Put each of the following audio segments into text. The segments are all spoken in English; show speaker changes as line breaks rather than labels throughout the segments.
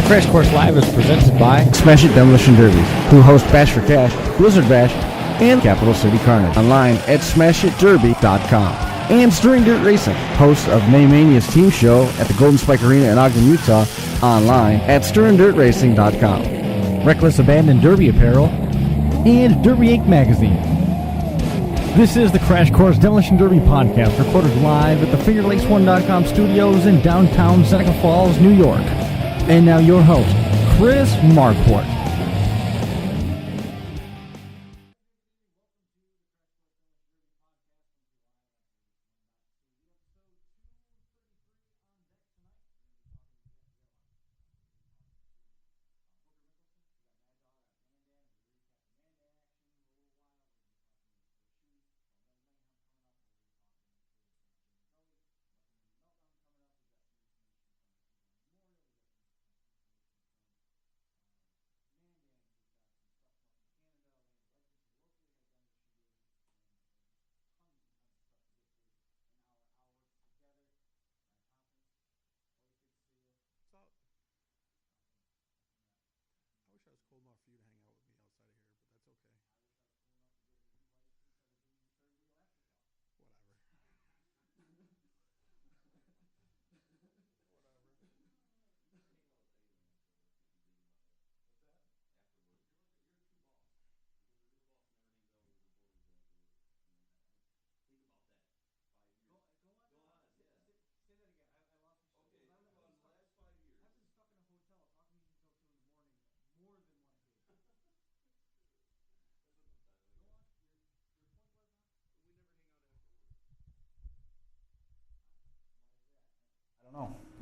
Crash Course Live is presented by
Smash It Demolition Derbies, who host Bash for Cash, Blizzard Bash, and Capital City Carnage. Online at smashitderby.com. And Stirring Dirt Racing, host of May Mania's team show at the Golden Spike Arena in Ogden, Utah. Online at stirringdirtracing.com.
Reckless Abandon Derby Apparel and Derby Inc. Magazine. This is the Crash Course Demolition Derby podcast, recorded live at the FingerLakes1.com studios in downtown Seneca Falls, New York. And now your host, Chris Marquardt.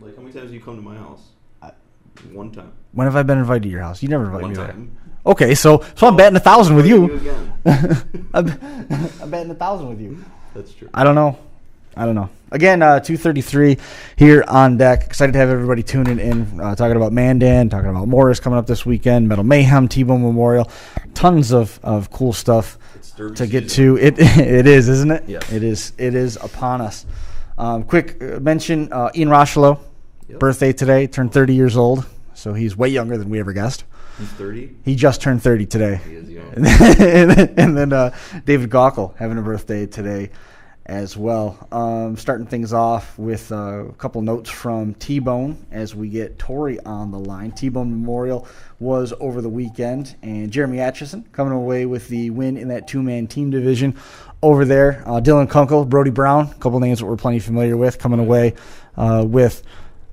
Like, how many times have you come to my house? One time.
When have I been invited to your house? You never invited me
One
there.
time.
Okay, so I'm batting 1,000 with you.
Again.
I'm batting 1,000 with you.
That's true.
I don't know. Again, 2:33 here on deck. Excited to have everybody tuning in, talking about Mandan, talking about Morris coming up this weekend, Metal Mayhem, T-Bone Memorial. Tons of cool stuff to get to. It is, isn't it?
Yes.
It is upon us. Quick mention, Ian Rochelow, birthday today, turned 30 years old, so he's way younger than we ever guessed.
He's 30?
He just turned 30 today.
He is young.
and then David Gockel having a birthday today as well. Starting things off with a couple notes from T-Bone as we get Tory on the line. T-Bone Memorial was over the weekend, and Jeremy Atchison coming away with the win in that two-man team division over there. Dylan Kunkel, Brody Brown, a couple names that we're plenty familiar with, coming away with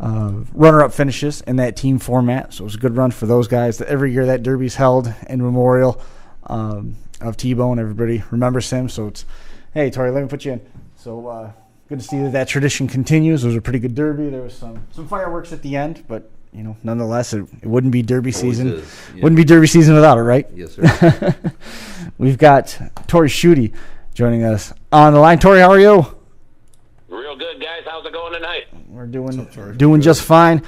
runner-up finishes in that team format. So it was a good run for those guys. Every year that derby's held in memorial of T-Bone. Everybody remembers him. So it's, hey, Tory, let me put you in. So good to see that tradition continues. It was a pretty good derby. There was some fireworks at the end, but nonetheless, it wouldn't be derby season.
Yeah.
Wouldn't be derby season without it, right?
Yes, sir.
We've got Tory Schutte joining us on the line. Tory, how are you?
Real good, guys. How's it going tonight?
We're doing just fine.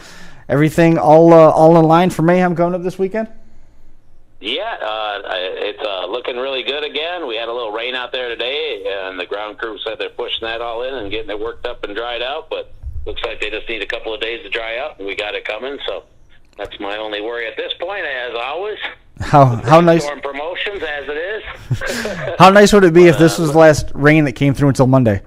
Everything all in line for Mayhem coming up this weekend?
Yeah, it's looking really good again. We had a little rain out there today, and the ground crew said they're pushing that all in and getting it worked up and dried out, but looks like they just need a couple of days to dry out, and we got it coming, so that's my only worry at this point, as always.
How nice?
Storm promotions, as it is.
How nice would it be if this was the last rain that came through until Monday?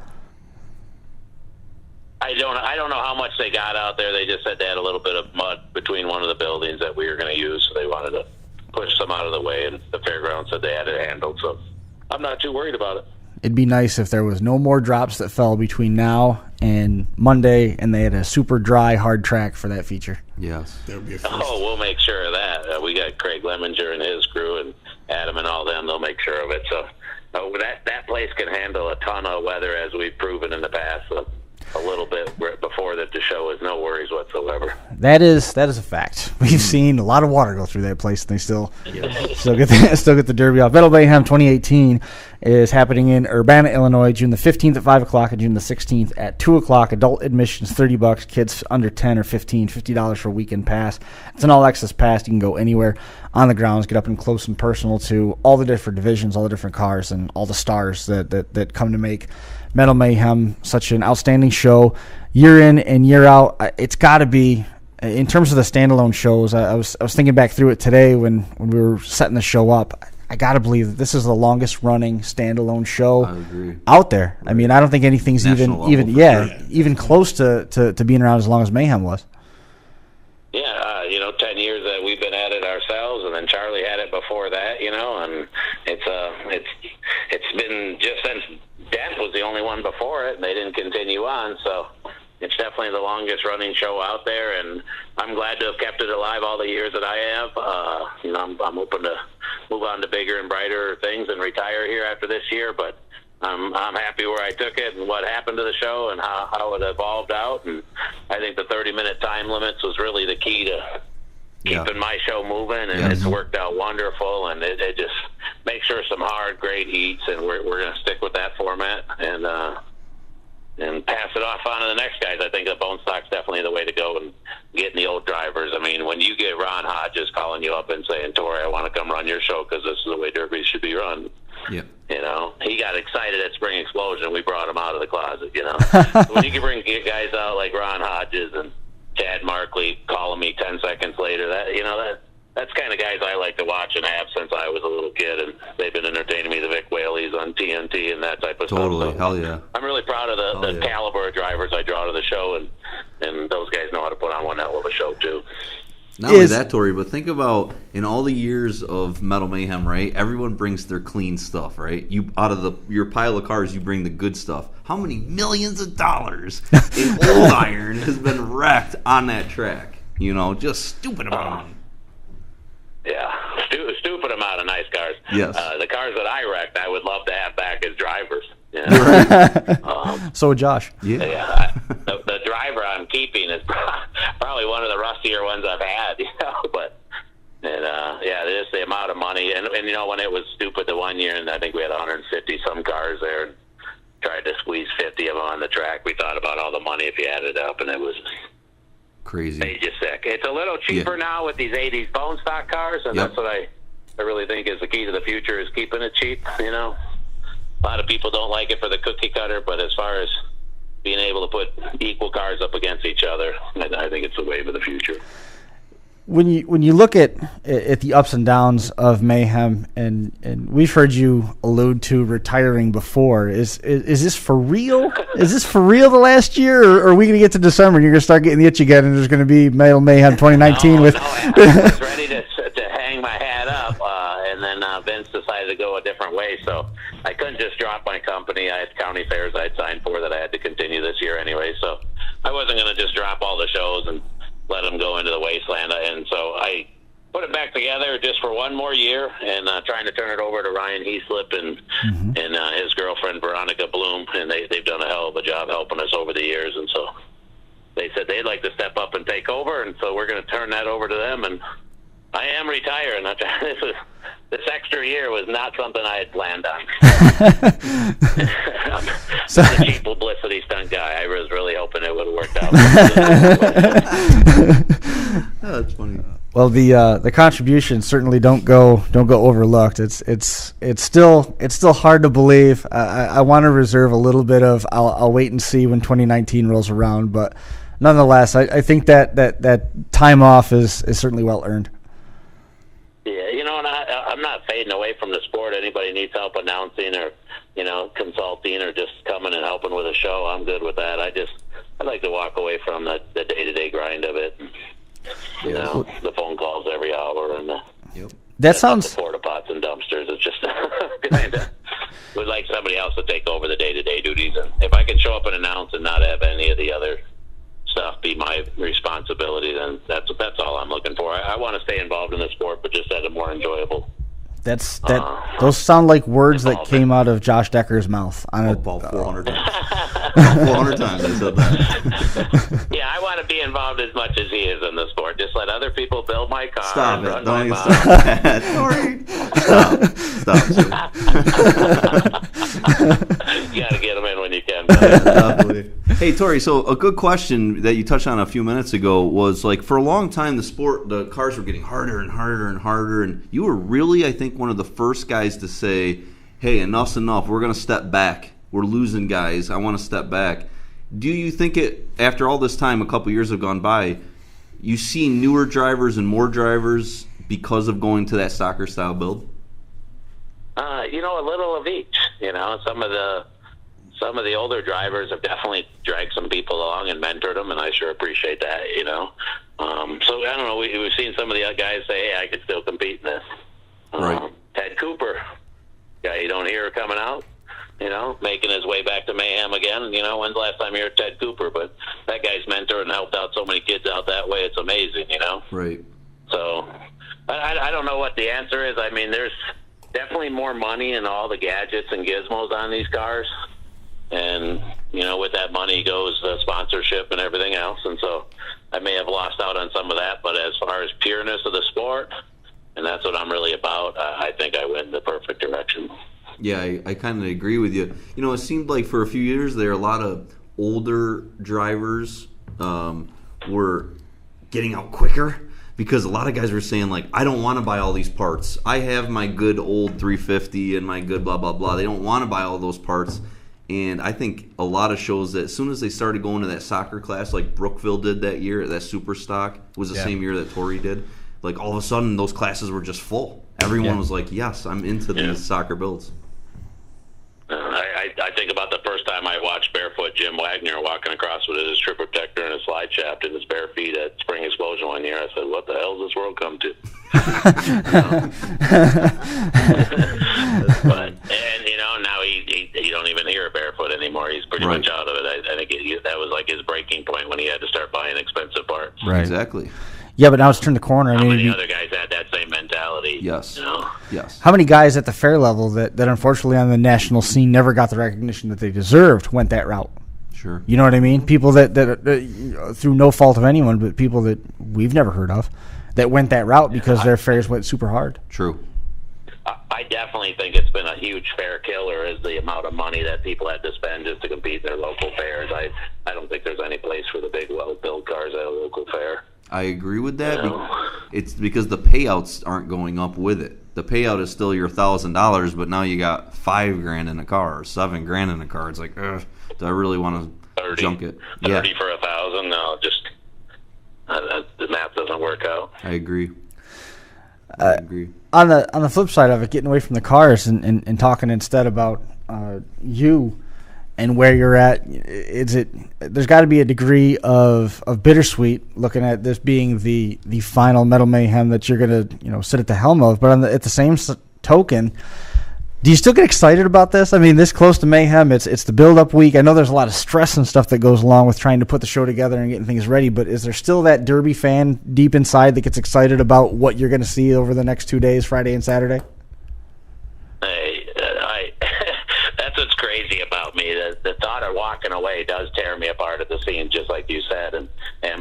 I don't know how much they got out there. They just said they had a little bit of mud between one of the buildings that we were going to use, so they wanted to push some out of the way, and the fairground said they had it handled, so I'm not too worried about it.
It'd be nice if there was no more drops that fell between now and Monday, and they had a super dry, hard track for that feature.
Yes.
That would be a first.
Oh, we'll make sure of that. We got Craig Lemminger and his crew, and Adam and all them. They'll make sure of it. So that place can handle a ton of weather, as we've proven in the past. So a little bit before that the show is no worries whatsoever.
That is a fact. We've seen a lot of water go through that place, and they still get the derby off. Metal Mayhem 2018 is happening in Urbana, Illinois, June the 15th at 5 o'clock and June the 16th at 2 o'clock. Adult admissions $30. Kids under 10 or 15, $50 for a weekend pass. It's an all-access pass. You can go anywhere on the grounds, get up and close and personal to all the different divisions, all the different cars, and all the stars that come to make Metal Mayhem such an outstanding show year in and year out. It's got to be in terms of the standalone shows, I was thinking back through it today when we were setting the show up. I got to believe that this is the longest running standalone show out there. Right. I mean, I don't think anything's even close to being around as long as Mayhem was.
Yeah, 10 years that we've been at it ourselves, and then Charlie had it before that, and it's been just since Dent was the only one before it, and they didn't continue on, so it's definitely the longest running show out there, and I'm glad to have kept it alive all the years that I have. I'm hoping to move on to bigger and brighter things and retire here after this year, but I'm happy where I took it and what happened to the show and how it evolved out. And I think the 30-minute time limits was really the key to keeping my show moving, and it's worked out wonderful. And it just makes sure some hard, great heats, and we're going to stick with that format and pass it off on to the next guys. I think the bone stock's definitely the way to go, and getting the old drivers. I mean, when you get Ron Hodges calling you up and saying, "Tory, I want to come run your show because this is the way derby should be run." Yeah. He got excited at Spring Explosion. We brought him out of the closet, So when you can bring guys out like Ron Hodges and Chad Markley calling me 10 seconds later, that's kind of guys I like to watch and have since I was a little kid, and they've been entertaining me, the Vic Whaleys on TNT and that type of stuff.
Totally,
so
hell yeah.
I'm really proud of the caliber of drivers I draw to the show, and those guys know how to put on one hell of a show, too.
Not only that, Tory, but think about in all the years of Metal Mayhem, right? Everyone brings their clean stuff, right? You out of your pile of cars, you bring the good stuff. How many millions of dollars in old iron has been wrecked on that track? Just stupid amount of money.
Yeah, stupid amount of nice cars.
Yes.
The cars that I wrecked, I would love to have back as drivers.
Right. So would Josh.
Yeah. The driver I'm keeping is probably one of the rustier ones I've had, but just the amount of money. And when it was stupid the one year, and I think we had 150 some cars there, and tried to squeeze 50 of them on the track, we thought about all the money if you added it up, and it was
crazy.
Made you sick. It's a little cheaper now with these 80s bone stock cars, and that's what I really think is the key to the future, is keeping it cheap, A lot of people don't like it for the cookie cutter, but as far as being able to put equal cars up against each other, I think it's the wave of the future.
When you look at the ups and downs of Mayhem, and we've heard you allude to retiring before, is this for real? Is this for real the last year, or are we going to get to December and you're going to start getting the itch again, and there's going to be Metal Mayhem 2019
No,
with?
I was ready to hang my hat up, and then Vince decided to go a different way, so I couldn't just drop my company. I had county fairs I'd signed for that I had to continue this year anyway, so I wasn't going to just drop all the shows and let them go into the wasteland. And so I put it back together just for one more year, and trying to turn it over to Ryan Heaslip and his girlfriend Veronica Bloom, and they've done a hell of a job helping us over the years. And so they said they'd like to step up and take over, and so we're going to turn that over to them. And I am retiring. This extra year was not something I had planned on. I'm a cheap publicity stunt guy. I was really hoping it would have worked out.
That's funny.
Well, the contributions certainly don't go overlooked. It's still hard to believe. I want to reserve a little bit of I'll wait and see when 2019 rolls around, but nonetheless, I think that time off is certainly well earned.
Yeah, and I'm not fading away from the sport. Anybody needs help announcing or, consulting or just coming and helping with a show, I'm good with that. I'd like to walk away from the day-to-day grind of it. The phone calls every hour and
that sounds
the porta pots and dumpsters. It's just kind of would like somebody else to take over the day-to-day duties. And if I can show up and announce and not have any of the other stuff be my responsibility, then that's all I'm looking for. I want to stay involved in the sport, but just at a more enjoyable.
Those sound like words that came out of Josh Decker's mouth.
About 400 times. 400 times I said that.
Yeah, I want to be involved as much as he is in the sport. Just let other people build my car.
Stop it. Don't even
stop
that. Stop.
You got to get them in when you can.
Definitely. Hey, Tory, so a good question that you touched on a few minutes ago was, like, for a long time, the cars were getting harder and harder and harder, and you were really, I think, one of the first guys to say, hey, enough's enough. We're going to step back. We're losing guys. I want to step back. Do you think after all this time, a couple years have gone by, you see newer drivers and more drivers because of going to that stocker style build?
A little of each. Some of the older drivers have definitely dragged some people along and mentored them, and I sure appreciate that. So I don't know. We've seen some of the guys say, "Hey, I could still compete in this."
Right.
Ted Cooper, guy you don't hear coming out, making his way back to Mayhem again. When's the last time you heard Ted Cooper? But that guy's mentored and helped out so many kids out that way. It's amazing,
Right.
So I don't know what the answer is. I mean, there's definitely more money in all the gadgets and gizmos on these cars. And, with that money goes the sponsorship and everything else. And so I may have lost out on some of that. But as far as pureness of the sport, and that's what I'm really about, I think I went in the perfect direction.
Yeah, I kind of agree with you. It seemed like for a few years there, a lot of older drivers were getting out quicker because a lot of guys were saying, like, I don't want to buy all these parts. I have my good old 350 and my good blah, blah, blah. They don't want to buy all those parts. And I think a lot of shows that as soon as they started going to that soccer class, like Brookville did that year, that super stock was the same year that Tory did, like all of a sudden those classes were just full. Everyone was like, yes, I'm into these soccer builds.
I think about the first time I watched barefoot Jim Wagner walking across with his trip protector and a slide shaft in his bare feet at Spring Explosion one year. I said, what the hell does this world come to? But now he don't even hear barefoot anymore. He's pretty much out of it. I think that was like his breaking point when he had to start buying expensive parts.
Right.
Exactly.
Yeah, but now it's turned the corner.
How many other guys had that same mentality?
Yes. Yes.
How many guys at the fair level that unfortunately on the national scene never got the recognition that they deserved went that route?
Sure.
You know what I mean? People that through no fault of anyone, but people that we've never heard of that went that route because their fairs went super hard.
True.
I definitely think it's been a huge fair killer is the amount of money that people had to spend just to compete in their local fairs. I don't think there's any place for the big, well-built cars at a local fair.
I agree with that. It's because the payouts aren't going up with it. The payout is still your $1,000, but now you got $5,000 in a car or $7,000 in a car. It's like, do I really want to junk it?
30 for $1,000? No, just the math doesn't work out.
I agree.
On the flip side of it, getting away from the cars and talking instead about you and where you're at, there's got to be a degree of bittersweet looking at this being the final Metal Mayhem that you're going to sit at the helm of. But at the same token, do you still get excited about this? I mean, this close to Mayhem, it's the build-up week. I know there's a lot of stress and stuff that goes along with trying to put the show together and getting things ready, but is there still that Derby fan deep inside that gets excited about what you're going to see over the next 2 days, Friday and Saturday?
That's what's crazy about me. The thought of walking away does tear me apart at the seams, just like you said.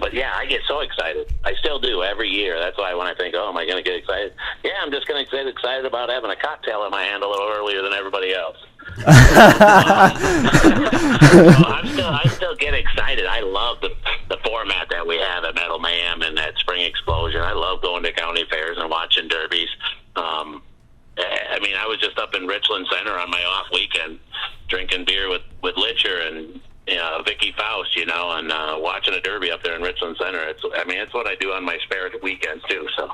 But yeah, I get so excited. I still do every year. That's why when I think, oh, am I going to get excited? Yeah, I'm just going to get excited about having a cocktail in my hand a little earlier than everybody else. I still get excited. I love the format that we have at Metal Mayhem and that Spring Explosion. I love going to county fairs and watching derbies. I mean, I was just up in Richland Center on my off weekend drinking beer with Litcher and Vicky Faust, and watching a derby up there in Richland Center. It's what I do on my spare weekends too. So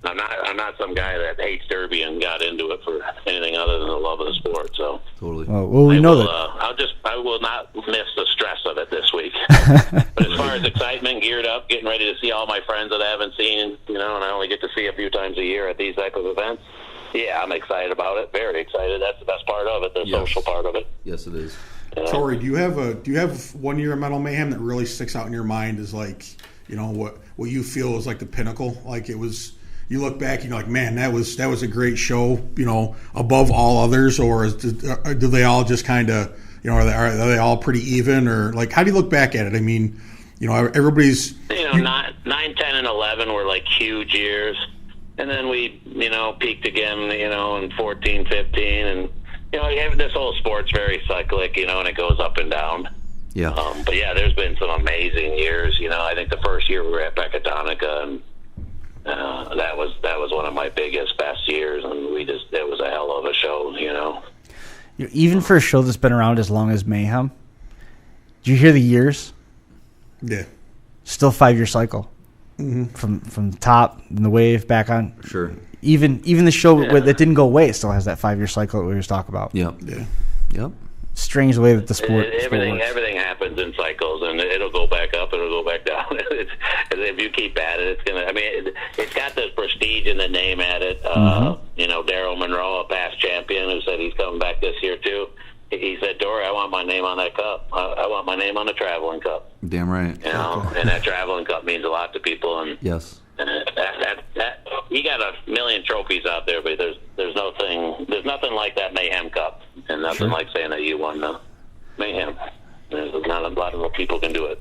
I'm not some guy that hates derby and got into it for anything other than the love of the sport. So
totally.
Well, we know that.
I will not miss the stress of it this week. But as far as excitement, geared up, getting ready to see all my friends that I haven't seen, and I only get to see a few times a year at these type of events. Yeah, I'm excited about it. Very excited. That's the best part of it, the social part of it.
Yes, it is.
Tory, do you have 1 year of Metal Mayhem that really sticks out in your mind as like, what you feel is like the pinnacle? Like it was, you look back and you're like, man, that was a great show, above all others, or do they all just kind of, are they all pretty even, or like how do you look back at it? I mean, everybody's
9, 10, and 11 were like huge years. And then we, peaked again, in 14, 15. And, this whole sport's very cyclic, and it goes up and down.
Yeah.
But, yeah, there's been some amazing years. I think the first year we were at Pecatonica, and that was one of my biggest, best years. And it was a hell of a show,
Even for a show that's been around as long as Mayhem, do you hear the years?
Yeah.
Still 5-year cycle. from the top and the wave back on.
Sure.
Even the show that didn't go away still has that 5-year cycle that we were talking about.
Yep.
Yeah.
Yep.
Strange the way that the sport
Everything happens in cycles, and it'll go back up, it'll go back down. If you keep at it, it's gonna. I mean, it's got this prestige and the name at it. You know, Daryl Monroe, a past champion, who said he's coming back this year too. He said, "Dory, I want my name on that cup. I want my name on the traveling cup."
Damn right.
You know, and that traveling cup means a lot to people. And
Yes.
that he got a million trophies out there, but there's nothing like that Mayhem Cup, and nothing like saying that you won the Mayhem. There's not a lot of people can do it.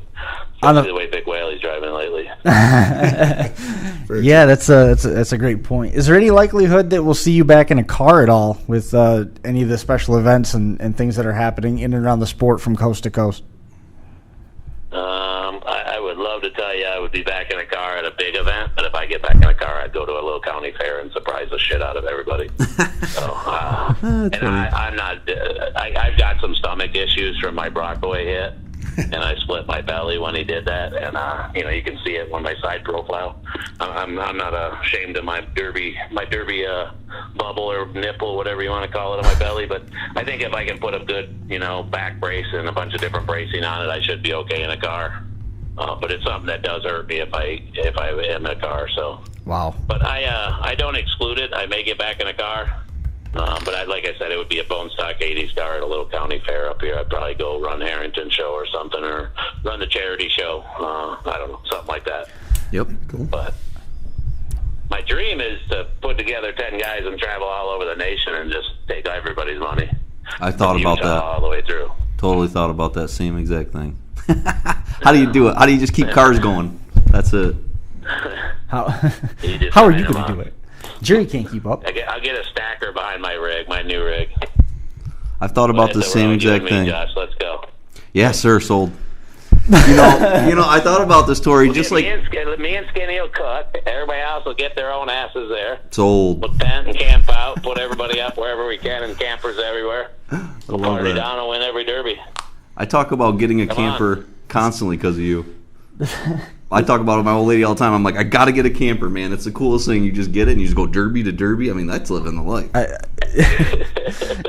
Especially the way Big Whaley's driving lately.
Yeah, that's a great point. Is there any likelihood that we'll see you back in a car at all with any of the special events and things that are happening in and around the sport from coast to coast?
I would love to tell you I would be back in a car at a big event, but if I get back in a car, I'd go to a little county fair and surprise the shit out of everybody. I'm not. I've got some stomach issues from my Brockway hit, and I split my belly when he did that, and you can see it on my side profile. I'm not ashamed of my derby bubble or nipple, whatever you want to call it, on my belly. But I think if I can put a good back brace and a bunch of different bracing on it, I should be okay in a car. But it's something that does hurt me if I am in a car. So
wow.
But I don't exclude it. I may get back in a car. But like I said, it would be a bone stock 80s car at a little county fair up here. I'd probably go run Harrington show or something, or run the charity show. I don't know, something like that.
Yep. Cool.
But my dream is to put together 10 guys and travel all over the nation and just take everybody's money.
I thought about that
all the way through.
Totally thought about that same exact thing. How do you do it? How do you just keep cars going? That's it.
How are you going to do it? Jerry can't keep up.
I'll get a stacker behind my rig, my new rig.
I've thought about the same exact thing.
Josh, let's go.
Yeah, sir, sold. I thought about this, Tory. Just like
me and Skinny will cut. Everybody else will get their own asses there.
Sold.
We'll tent and camp out. Put everybody up wherever we can, and campers everywhere. We'll party down and win every derby.
I talk about getting a camper constantly because of you. I talk about it with my old lady all the time. I'm like, I got to get a camper, man. It's the coolest thing. You just get it and you just go derby to derby. I mean, that's living the life.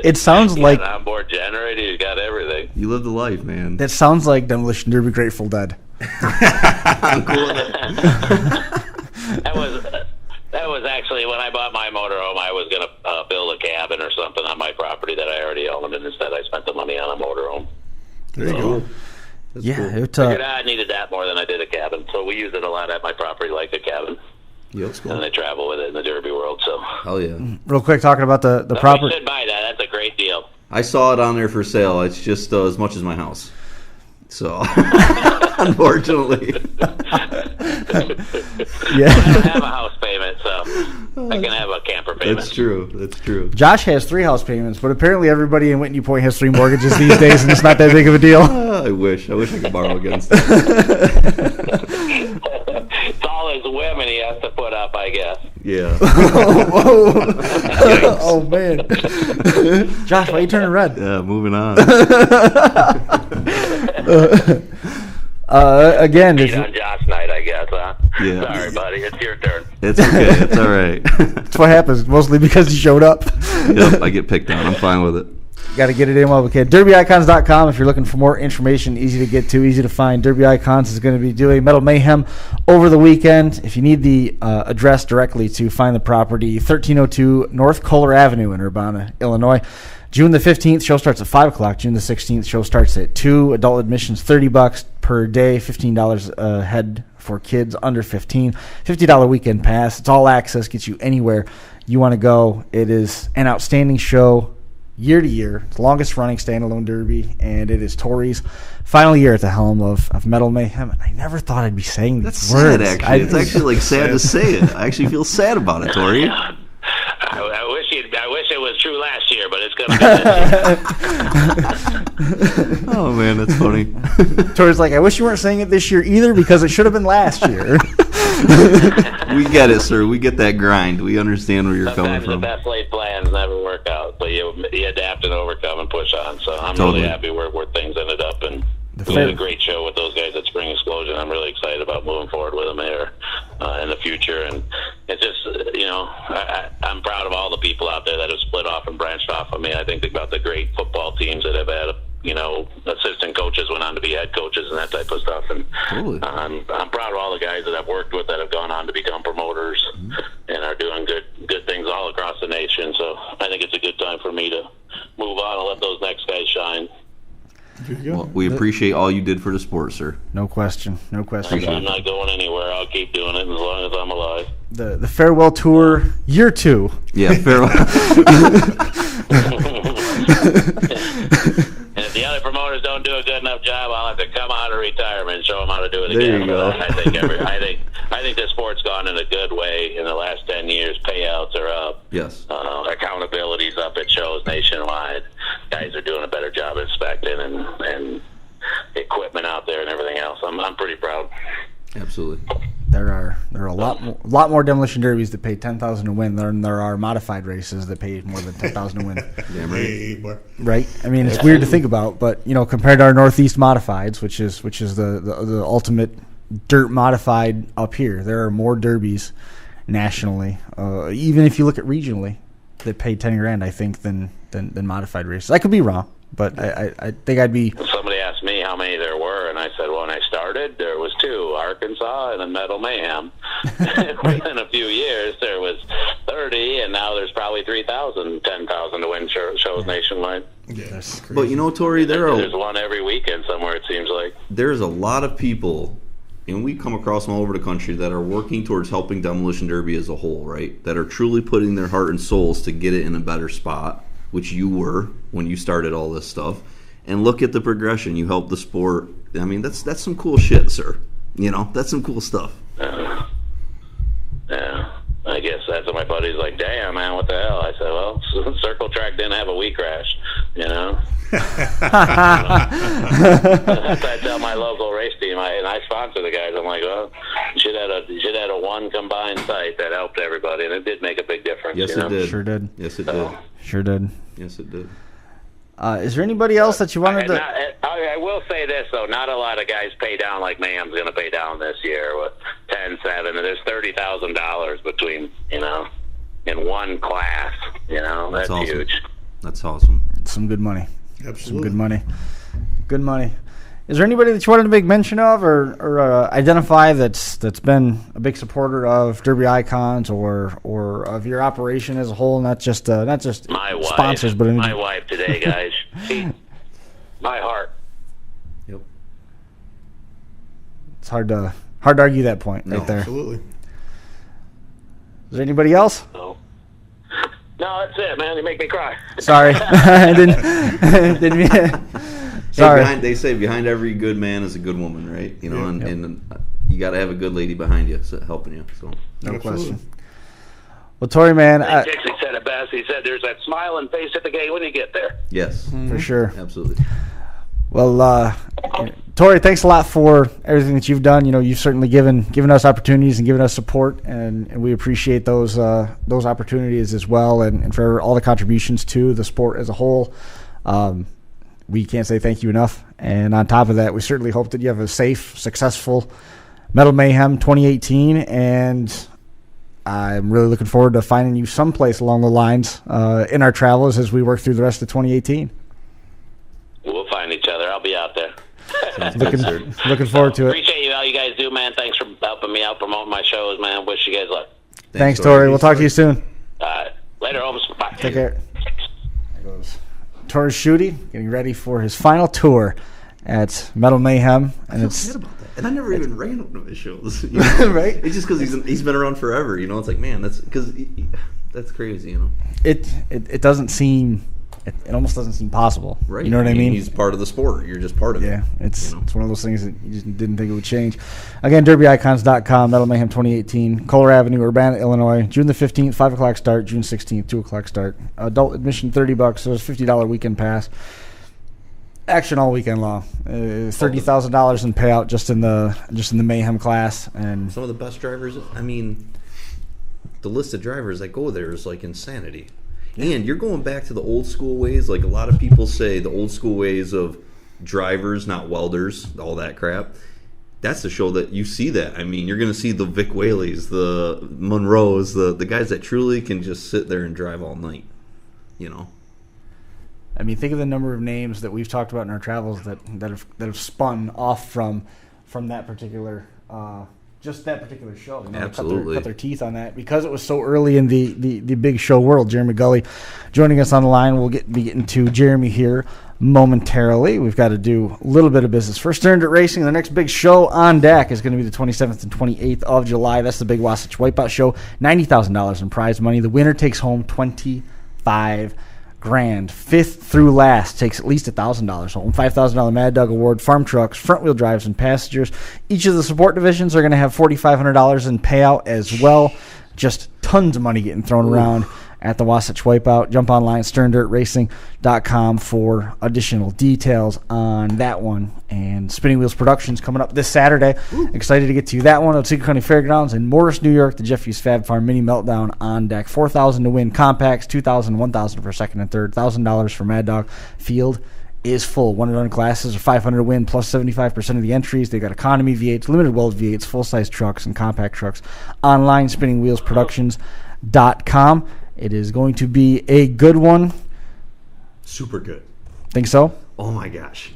It sounds like
an onboard generator. You got everything.
You live the life, man.
That sounds like Demolition Derby Grateful Dead.
I'm cool with it.
That was actually when I bought my motorhome. I was going to build a cabin or something on my property that I already owned, and instead I spent the money on a motorhome.
There you go.
That's
cool.
I needed that more than I did a cabin, so we use it a lot at my property, like a cabin.
Yeah, that's cool.
And I travel with it in the derby world. So,
hell yeah.
Real quick, talking about the property.
You should buy that. That's a great deal.
I saw it on there for sale. It's just as much as my house. So, unfortunately.
Yeah.
I don't have a house payment, so I can have a camper payment.
That's true.
Josh has 3 house payments, but apparently everybody in Whitney Point has 3 mortgages these days, and it's not that big of a deal.
I wish I could borrow against it.
It's all his women he has to put up, I guess.
Yeah.
Oh, man. Josh, why are you turning red?
Yeah, moving on.
Again,
Beat on Josh night, I guess, huh?
Yeah.
Sorry, buddy. It's your turn.
It's okay. It's all right.
that's what happens, mostly because you showed up.
Yep, I get picked on. I'm fine with it.
Got to get it in while we can. DerbyIcons.com if you're looking for more information. Easy to get to, easy to find. Derby Icons is going to be doing Metal Mayhem over the weekend. If you need the address directly to find the property, 1302 North Kohler Avenue in Urbana, Illinois. June the 15th, show starts at 5 o'clock. June the 16th, show starts at 2. Adult admission's $30 per day, $15 a head for kids under 15. $50 weekend pass. It's all access, gets you anywhere you want to go. It is an outstanding show year to year. It's the longest running standalone derby, and it is Tory's final year at the helm of Metal Mayhem. And I never thought I'd be saying
That's
these words.
sad, actually. It's actually sad to say it. I actually feel sad about it, Tory.
I wish it was true last year, but it's going to be this year.
Oh, man, that's funny.
Tory's like, I wish you weren't saying it this year either because it should have been last year.
We get it, sir. We get that grind. We understand where you're
Sometimes
coming from.
the best laid plans never work out, but you adapt and overcome and push on. So I'm
Totally.
really happy where things ended up, and we had a great show with those guys at Spring Explosion. I'm really excited about moving forward with them. future. And it's just, I'm proud of all the people out there that have split off and branched off. I mean, I think about the great football teams that have had, assistant coaches went on to be head coaches and that type of stuff. And
Totally.
I'm proud of all the guys that I've worked with that have gone on to become promoters and are doing good things all across the nation. So I think it's a good time for me to move on and let those next guys shine.
Well, we appreciate all you did for the sport, sir.
No question. No question.
I'm not going anywhere. I'll keep doing it as long as I'm alive.
The farewell tour, year 2.
Yeah, farewell.
And if the other promoters don't do a good enough job, I'll have to come out of retirement and show them how to do it
There
again.
you go.
I think the sport's gone in a good way in the last 10 years. Payouts are up.
Yes.
Accountability's up at shows nationwide. Guys are doing a better job inspecting and equipment out there and everything else. I'm pretty proud.
Absolutely.
There are a lot more demolition derbies that pay $10,000 to win than there are modified races that pay more than $10,000 to win.
Damn right.
Hey, boy.
Right? I mean, it's weird to think about, but compared to our Northeast modifieds, which is the ultimate dirt modified up here, there are more derbies nationally. Even if you look at regionally, that pay $10,000, I think, than modified races. I could be wrong, but I think I'd be.
Somebody asked me how many there were, and I said, well, when I started, there was 2, Arkansas and then Metal Mayhem. Within a few years, there was 30, and now there's probably 3,000, 10,000 to win shows nationwide.
Yeah, that's crazy.
But Tory,
There's one every weekend somewhere, it seems like.
There's a lot of people, and we come across them all over the country, that are working towards helping Demolition Derby as a whole, right? That are truly putting their heart and souls to get it in a better spot, which you were when you started all this stuff. And look at the progression. You helped the sport. I mean, that's some cool shit, sir. That's some cool stuff.
Yeah. I guess that's what my buddy's like, damn, man, what the hell? I said, well, Circle Track didn't have a weed crash, I tell my local race team, and I sponsor the guys. I'm like, well, you should have a one combined site that helped everybody, and it did make a big difference.
Yes, it did.
Sure did.
Yes, it did.
Sure did.
Yes, it did.
Is there anybody else that you wanted to?
I will say this, though. Not a lot of guys pay down like Mayhem's going to pay down this year with 10-7. And there's $30,000 between, in one class. That's
awesome.
huge.
That's awesome.
Some good money.
Absolutely.
Some good money. Good money. Is there anybody that you wanted to make mention of or identify that's been a big supporter of Derby Icons or of your operation as a whole, not just
My wife,
sponsors, but
my wife today, guys. My heart.
Yep.
It's hard to argue that point right there.
Absolutely.
Is there anybody else?
No, that's it, man. You make me cry.
Sorry, I didn't mean. Sorry.
Hey, they say behind every good man is a good woman, right? And you got to have a good lady behind you helping you. So
No
Absolutely.
question. Well, Tory, man,
Dixie said it best. He said, "There's that smiling face at the gate when you get there."
yes,
for sure.
absolutely.
Well, Tory, thanks a lot for everything that you've done. You've certainly given us opportunities and given us support, and we appreciate those opportunities as well, and for all the contributions to the sport as a whole. We can't say thank you enough. And on top of that, we certainly hope that you have a safe, successful Metal Mayhem 2018, and I'm really looking forward to finding you someplace along the lines in our travels as we work through the rest of 2018.
We'll find each other. I'll be out there.
Looking forward to it.
Appreciate you, all you guys do, man. Thanks for helping me out promoting my shows, man. Wish you guys luck.
Thanks, Tory. We'll talk to you soon.
Later, Holmes. Bye.
Take care. There goes Tory Schutte getting ready for his final tour at Metal Mayhem, and it's
about that. And I never even ran one of his shows.
right.
It's just because he's been around forever. It's like, man, that's because that's crazy.
It doesn't seem. It almost doesn't seem possible.
Right.
You know what I mean?
He's part of the sport. You're just part of it.
Yeah, it's one of those things that you just didn't think it would change. Again, DerbyIcons.com, Metal Mayhem 2018, Kohler Avenue, Urbana, Illinois, June the 15th, 5 o'clock start, June 16th, 2 o'clock start. Adult admission $30, so it's $50 weekend pass. Action all weekend long. $30,000 in payout just in the Mayhem class, and
Some of the best drivers. I mean, the list of drivers that go there is like insanity. And you're going back to the old school ways. Like a lot of people say, the old school ways of drivers, not welders, all that crap. that's the show that you see that. I mean, you're going to see the Vic Whaleys, the Monroes, the guys that truly can just sit there and drive all night, you know.
I mean, think of the number of names that we've talked about in our travels that have spun off from that particular just that particular show. You know,
absolutely.
Cut their teeth on that because it was so early in the big show world. Jeremy Gully joining us on the line. We'll be getting to Jeremy here momentarily. We've got to do a little bit of business. First Stern Dirt Racing, the next big show on deck is going to be the 27th and 28th of July. That's the big Wasatch Wipeout Show. $90,000 in prize money. The winner takes home $25,000. Fifth through last takes at least $1,000 home. $5,000 Mad Dog Award, farm trucks, front wheel drives, and passengers. Each of the support divisions are going to have $4,500 in payout as well. Just tons of money getting thrown around at the Wasatch Wipeout. Jump online, sterndirtracing.com for additional details on that one. And Spinning Wheels Productions coming up this Saturday. Excited to get to that one at Otsego County Fairgrounds in Morris, New York. The Jeffy's Fab Farm Mini Meltdown on deck. $4,000 to win compacts, $2,000, $1,000 for second and third, $1,000 for Mad Dog. Field is full. One and done classes are $500 to win plus 75% of the entries. They got economy V8s, limited weld V8s, full size trucks, and compact trucks. Online, spinningwheelsproductions.com. It is going to be a good one.
Super good.
Think so?
Oh my gosh.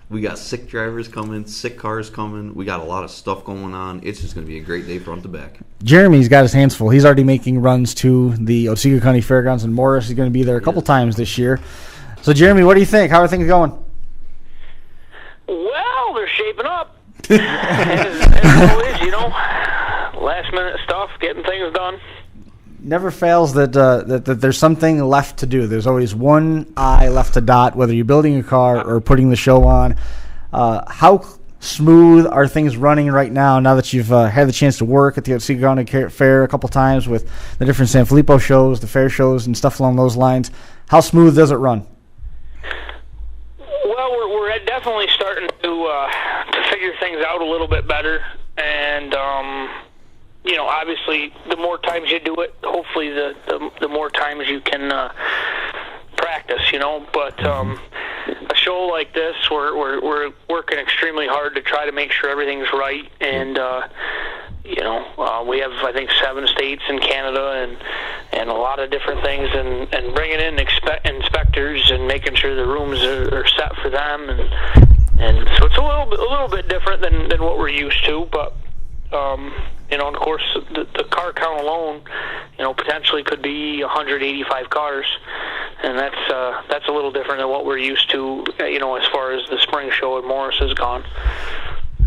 We got sick drivers coming, sick cars coming. We got a lot of stuff going on. It's just going to be a great day front to back. Jeremy's
got his hands full. He's already making runs to the Otsego County Fairgrounds in Morris. He's going to be there a couple times this year. So, Jeremy, what do you think? How are things going?
Well, they're shaping up. as always, you know, last-minute stuff, getting things done.
Never fails that there's something left to do. There's always one I left to dot, whether you're building a car or putting the show on. How smooth are things running right now that you've had the chance to work at the Otsego County Fair a couple times with the different San Filippo shows, the fair shows, and stuff along those lines? How smooth does it run?
Well, we're definitely starting to figure things out a little bit better, and you know, obviously, the more times you do it, hopefully the more times you can practice, you know. But a show like this, we're working extremely hard to try to make sure everything's right. And, you know, we have, I think, 7 states in Canada and a lot of different things. And bringing in inspectors and making sure the rooms are set for them. And so it's a little bit different than what we're used to, but you know, and of course, the car count alone, you know, potentially could be 185 cars, and that's a little different than what we're used to, you know, as far as the spring show at Morris has gone.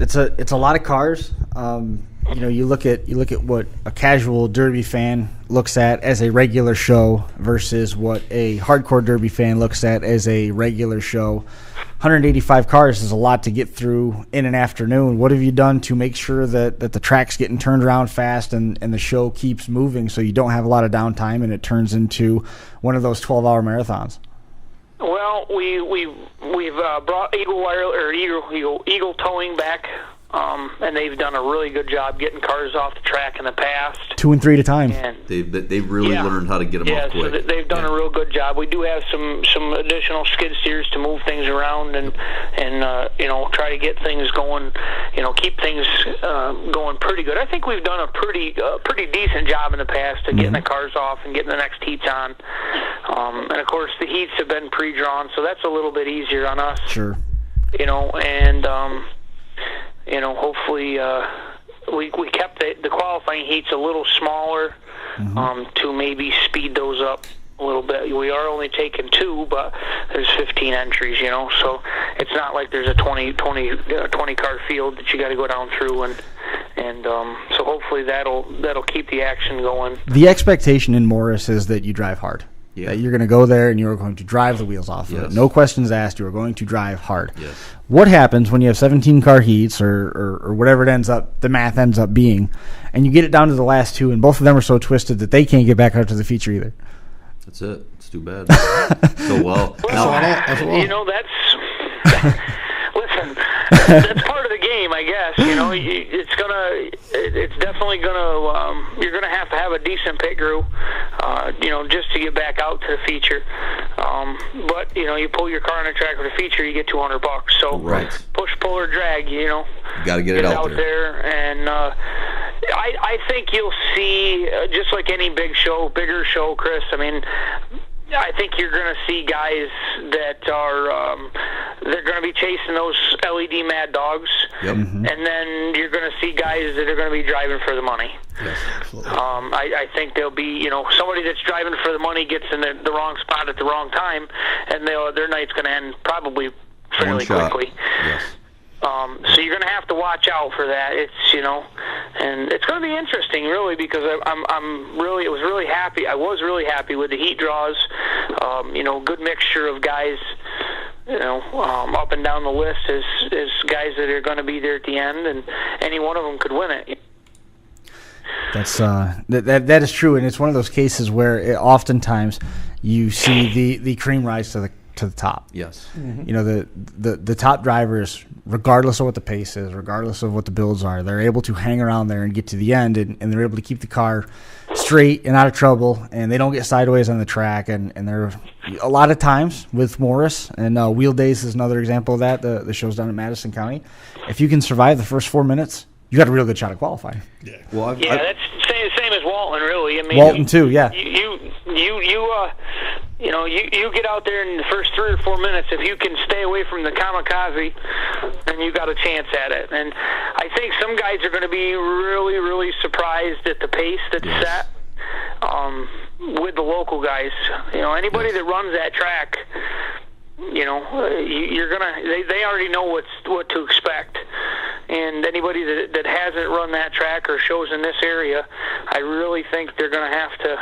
It's a lot of cars. You know, you look at what a casual Derby fan looks at as a regular show versus what a hardcore Derby fan looks at as a regular show. 185 cars is a lot to get through in an afternoon. What have you done to make sure that the track's getting turned around fast and the show keeps moving so you don't have a lot of downtime and it turns into one of those 12-hour marathons?
Well, we've brought Eagle Towing back. And they've done a really good job getting cars off the track in the past.
2 and 3 at a time.
And
they've really learned how to get them off quick.
So they've done a real good job. We do have some additional skid steers to move things around and you know, try to get things going. You know, keep things going pretty good. I think we've done a pretty decent job in the past of getting the cars off and getting the next heats on. And of course the heats have been pre-drawn, so that's a little bit easier on us.
Sure.
You know, and you know, hopefully we kept the qualifying heats a little smaller to maybe speed those up a little bit. We are only taking 2, but there's 15 entries, you know, so it's not like there's a 20 car field that you got to go down through, and so hopefully that'll keep the action going.
The expectation in Morris is that you drive hard. Yeah. That you're going to go there and you're going to drive the wheels off of it. No questions asked. You're going to drive hard.
Yes.
What happens when you have 17 car heats or whatever the math ends up being, and you get it down to the last 2, and both of them are so twisted that they can't get back out to the feature either?
That's it. It's too bad. So well.
You know, that's listen. That's part of the game, I guess. You know, it's definitely gonna. You're gonna have a decent pit crew, you know, just to get back out to the feature.
but you pull your car on a track with a feature, you get $200. So push, pull, or drag. You
got to get it out
there. And I think you'll see, just like any bigger show, Chris. I mean, I think you're going to see guys that are they're going to be chasing those LED Mad Dogs, and then you're going to see guys that are going to be driving for the money.
Yes, absolutely.
I think there'll be somebody that's driving for the money gets in the wrong spot at the wrong time, and their night's going to end probably fairly quickly.
Yes.
So you're going to have to watch out for that. It's and it's going to be interesting, really, because I was really happy with the heat draws. Good mixture of guys, up and down the list is guys that are going to be there at the end, and any one of them could win it.
That's that is true, and it's one of those cases where oftentimes you see the cream rise to the top.
Yes.
The top drivers, regardless of what the pace is, regardless of what the builds are, they're able to hang around there and get to the end, and they're able to keep the car straight and out of trouble, and they don't get sideways on the track. And they're a lot of times with Morris, and Wheel Days is another example of that. The show's down in Madison County. If you can survive the first 4 minutes, you got a real good shot at qualifying.
Yeah.
Well,
that's same as Walton, really. I mean,
Walton too. Yeah.
You get out there in the first 3 or 4 minutes. If you can stay away from the kamikaze, then you got a chance at it. And I think some guys are going to be really, really surprised at the pace that's set with the local guys. Anybody that runs that track, you're gonna. They already know what to expect. And anybody that hasn't run that track or shows in this area, I really think they're going to have to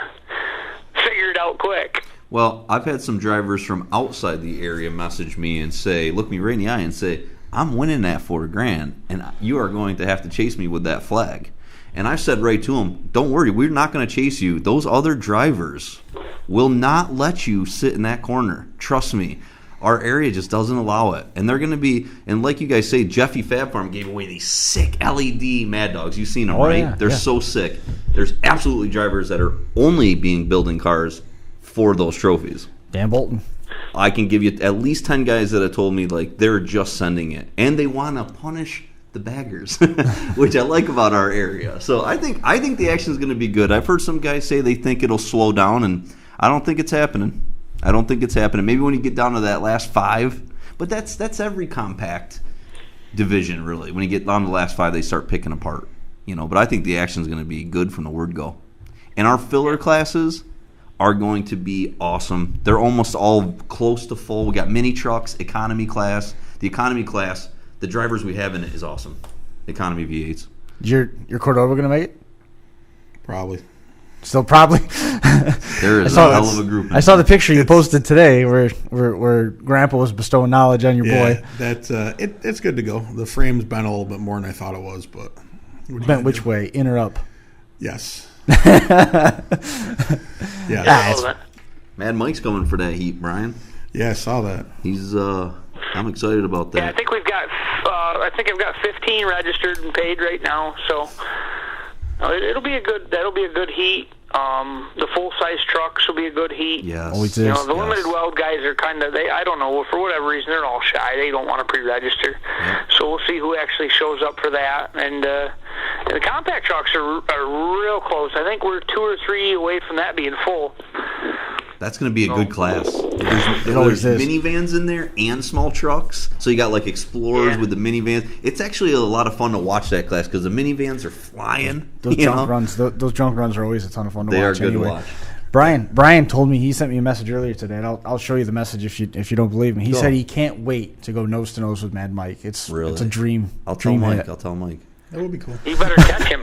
figure it out quick.
Well, I've had some drivers from outside the area message me and say, look me right in the eye and say, I'm winning that $4,000, and you are going to have to chase me with that flag. And I said right to them, don't worry, we're not going to chase you. Those other drivers will not let you sit in that corner. Trust me. Our area just doesn't allow it. And they're going to be, and like you guys say, Jeffy Fab Farm gave away these sick LED Mad Dogs. You've seen them, right?
Yeah,
they're so sick. There's absolutely drivers that are only building cars for those trophies.
Dan Bolton.
I can give you at least 10 guys that have told me like they're just sending it. And they want to punish the baggers, which I like about our area. So I think the action is going to be good. I've heard some guys say they think it'll slow down, and I don't think it's happening. Maybe when you get down to that last 5, but that's every compact division, really. When you get down to the last 5, they start picking apart, But I think the action is going to be good from the word go. And our filler classes are going to be awesome. They're almost all close to full. We got mini trucks, economy class. The economy class, the drivers we have in it is awesome. Economy V8s.
Your Cordova going to make it?
Probably.
Still probably.
There is a hell of a group.
I saw the picture you posted today where Grandpa was bestowing knowledge on your boy.
That's it's good to go. The frame's bent a little bit more than I thought it was, but
bent which way, in or up?
Yes.
Mad Mike's coming for that heat, Brian.
Yeah, I saw that.
He's I'm excited about that.
Yeah, I think I've got 15 registered and paid right now, so that'll be a good heat. The full size trucks will be a good heat.
Yes.
Always is.
The limited weld guys are I don't know, for whatever reason they're all shy. They don't want to pre-register.
Yeah.
So we'll see who actually shows up for that. And the compact trucks are real close. I think we're 2 or 3 away from that being full.
That's going to be a good class.
There's
minivans in there and small trucks. So you got like Explorers with the minivans. It's actually a lot of fun to watch that class because the minivans are flying.
Those junk runs are always a ton of fun to watch.
They are good
anyway.
to watch.
Brian told me, he sent me a message earlier today, and I'll show you the message if you don't believe me. He said he can't wait to go nose to nose with Mad Mike. It's a dream.
I'll tell Mike.
That would be cool.
You better catch him.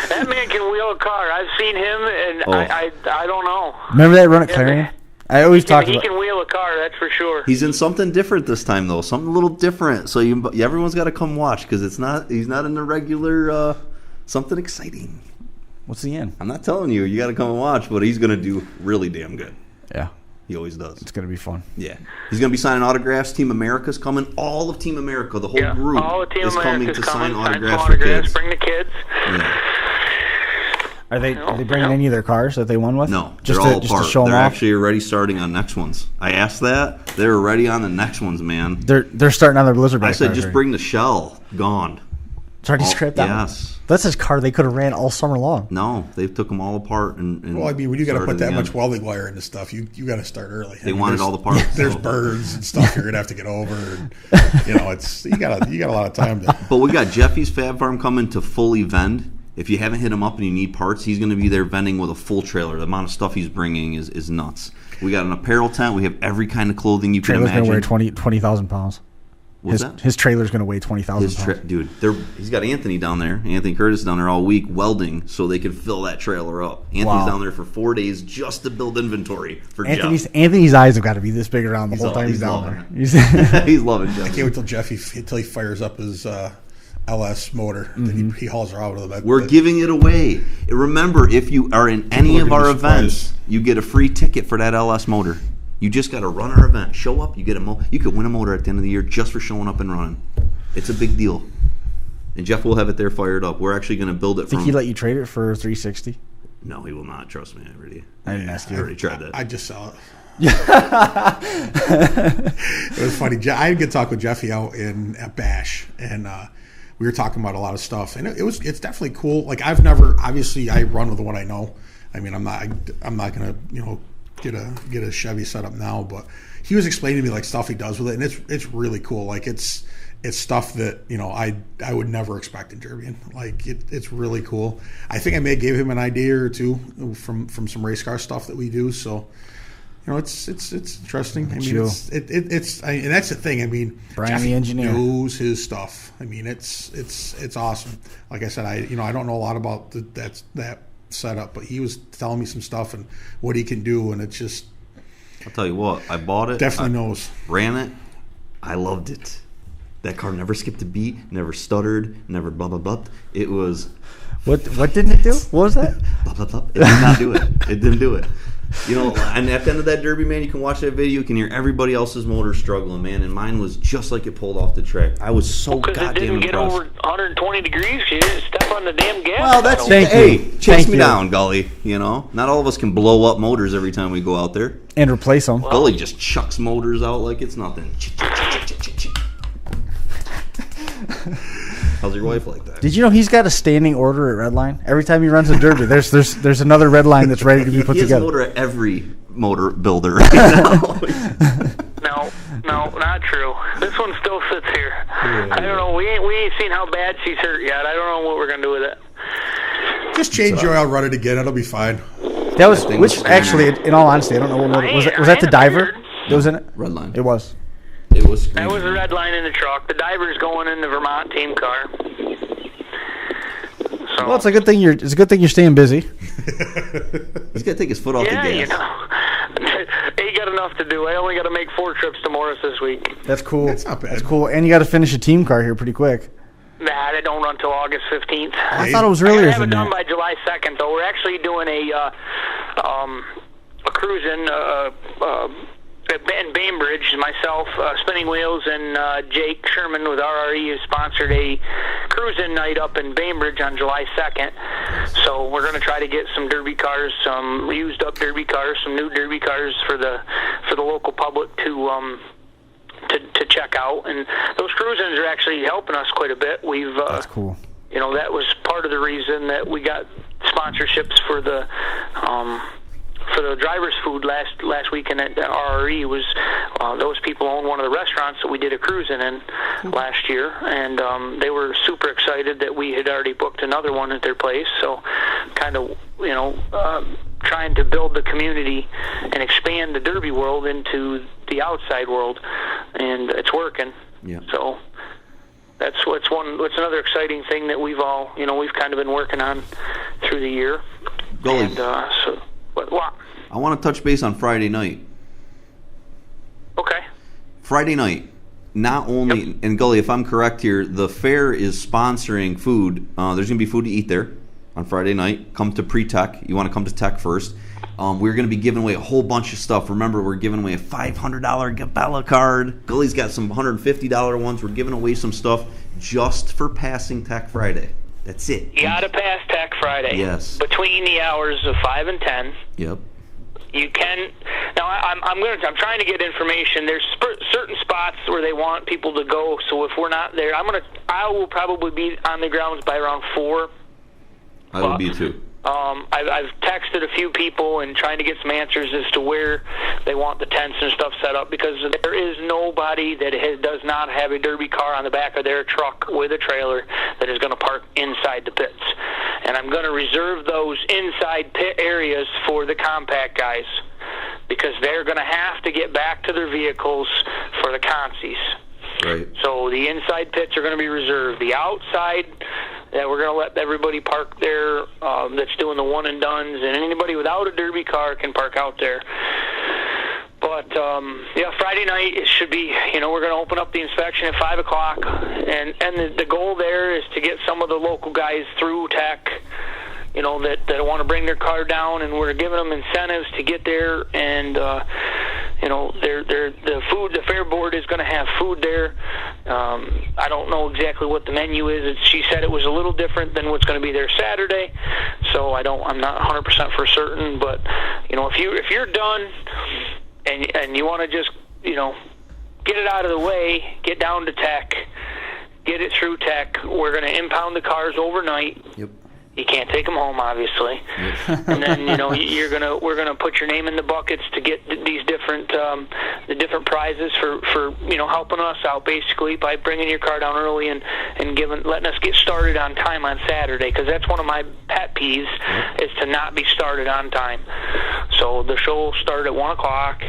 That man can wheel a car. I've seen him, and I don't know.
Remember that run at Clarion? I always talk about.
He can wheel a car, that's for sure.
He's in something different this time, though. Something a little different. So everyone's got to come watch because he's not in the regular something exciting.
What's he in?
I'm not telling you. You got to come and watch, but he's going to do really damn good.
Yeah.
He always does.
It's going to be fun.
Yeah. He's going to be signing autographs. Team America's coming. All of Team America, the whole group,
all of Team
is coming
America's
to sign
autographs
for kids.
Bring the kids.
Yeah.
Are they bringing any of their cars that they won with?
No,
just
they're all
to
apart.
show them
They're
off.
actually already starting on next ones. I asked that. They're already on the next ones, man.
They're starting on their Blizzard.
I said
cars
just
already.
bring the shell. Gone.
It's already scrapped out.
Yes.
That's his car they could have ran all summer long.
No, they took them all apart. And
Well, I mean, when you got to
started
put that
again.
much welding wire into stuff, you got to start early.
They wanted all the parts.
There's
so.
birds and stuff you're gonna have to get over. And, it's you got a lot of time to.
But we got Jeffy's Fab Farm coming to fully vend. If you haven't hit him up and you need parts, he's going to be there vending with a full trailer. The amount of stuff he's bringing is nuts. We got an apparel tent. We have every kind of clothing you can
Trailer's
imagine.
going to weigh 20,000 pounds.
What's that?
His trailer's going to weigh 20,000 pounds.
Dude, he's got Anthony down there, Anthony Curtis down there all week welding so they can fill that trailer up. Anthony's down there for 4 days just to build inventory for Jeff.
Anthony's eyes have got to be this big around the whole time he's down there.
He's loving Jeff.
I can't wait till Jeffy until he fires up his LS motor. Then he hauls her out of the.
We're giving it away. Remember, if you are in any of our events, you get a free ticket for that LS motor. You just got to run our event. Show up. You get you could win a motor at the end of the year just for showing up and running. It's a big deal. And Jeff will have it there fired up. We're actually going to build it.
Think he let you trade it for 360?
No, he will not. Trust me.
I didn't ask you.
I already tried that.
I just saw it. It was funny. I had a good talk with Jeffy out at Bash, and we were talking about a lot of stuff, and it's definitely cool. Like I run with the one I know. I mean, I'm not gonna get a Chevy set up now, but he was explaining to me like stuff he does with it, and it's really cool. Like it's stuff that I would never expect in Derby. Like it's really cool. I think I may have gave him an idea or two from some race car stuff that we do. So it's interesting. I mean, and that's the thing. I mean,
Brian
Jeffy
the engineer
knows his stuff. I mean, it's awesome. Like I said, I don't know a lot about that setup, but he was telling me some stuff and what he can do, and it's just.
I'll tell you what. I bought it.
Definitely knows.
Ran it. I loved it. That car never skipped a beat, never stuttered, never blah blah blah. It was.
What didn't it do? What was that?
Blah blah blah. It did not do it. It didn't do it. And at the end of that Derby, man, you can watch that video. You can hear everybody else's motor struggling, man. And mine was just like it pulled off the track. I was so goddamn
it didn't
impressed.
get over 120 degrees. You didn't step on the damn gas.
Well, that's
Thank you.
chase
Thank
me
you.
down, Gully. Not all of us can blow up motors every time we go out there.
And replace them.
Gully just chucks motors out like it's nothing. How's your wife like that?
Did you know he's got a standing order at Redline? Every time he runs a Derby, there's another Redline that's ready to be put
he has
together.
a motor at every motor builder.
No, not true. This one still sits here. I don't know. We ain't seen how bad she's hurt yet. I don't know what we're gonna do with it.
Just change your oil, run it again. It'll be fine.
That was actually, in all honesty, I don't know what motor was. Was that the diver that was in it?
Redline.
It was.
It was.
That was the red line in the truck. The diver's going in the Vermont team car. So,
Well, it's a good thing you're staying busy.
He's got to take his foot off the gas.
Ain't got enough to do. I only got to make 4 trips to Morris this week.
That's cool.
That's not bad.
That's cool. And you got to finish a team car here pretty quick.
Nah, they don't run till August 15th.
I thought it was
I
earlier
have
than
it done
that.
by July 2nd, though. We're actually doing a cruise in Bainbridge. Myself, Spinning Wheels, and Jake Sherman with RRE has sponsored a cruise-in night up in Bainbridge on July 2nd. So we're going to try to get some Derby cars, some used-up Derby cars, some new Derby cars for the local public to check out. And those cruise-ins are actually helping us quite a bit.
That's cool.
That was part of the reason that we got sponsorships for the driver's food last weekend at RRE. Was those people own one of the restaurants that we did a cruising in last year, and they were super excited that we had already booked another one at their place. So kind of trying to build the community and expand the Derby world into the outside world, and it's working.
Yeah.
So that's another exciting thing that we've kind of been working on through the year.
Gully.
And what?
I want to touch base on Friday night.
Okay.
Friday night, not only, and Gully, if I'm correct here, the fair is sponsoring food. There's going to be food to eat there on Friday night. Come to pre-tech. You want to come to tech first. We're going to be giving away a whole bunch of stuff. Remember, we're giving away a $500 Gabella card. Gully's got some $150 ones. We're giving away some stuff just for passing Tech Friday. That's it.
You got to pass Tech Friday.
Yes.
Between the hours of 5 and 10.
Yep.
You can now. I'm trying to get information. There's certain spots where they want people to go. So if we're not there, I will probably be on the grounds by around 4.
I will be too.
I've texted a few people and trying to get some answers as to where they want the tents and stuff set up, because there is nobody that does not have a derby car on the back of their truck with a trailer that is going to park inside the pits. And I'm going to reserve those inside pit areas for the compact guys, because they're going to have to get back to their vehicles for the consies.
Right.
So the inside pits are going to be reserved. The outside, we're going to let everybody park there that's doing the one and dones, and anybody without a derby car can park out there. But Friday night it should be. We're going to open up the inspection at 5 o'clock, and the goal there is to get some of the local guys through Tech. That want to bring their car down, and we're giving them incentives to get there. And the fair board is going to have food there. I don't know exactly what the menu is. She said it was a little different than what's going to be there Saturday, so I'm not 100% for certain. But if you're done and you want to just get it out of the way, get down to Tech, get it through Tech. We're going to impound the cars overnight.
Yep.
You can't take them home, obviously.
Yep.
And then we're gonna put your name in the buckets to get these different the different prizes for helping us out, basically, by bringing your car down early and letting us get started on time on Saturday, because that's one of my pet peeves, is to not be started on time. So the show will start at 1 o'clock.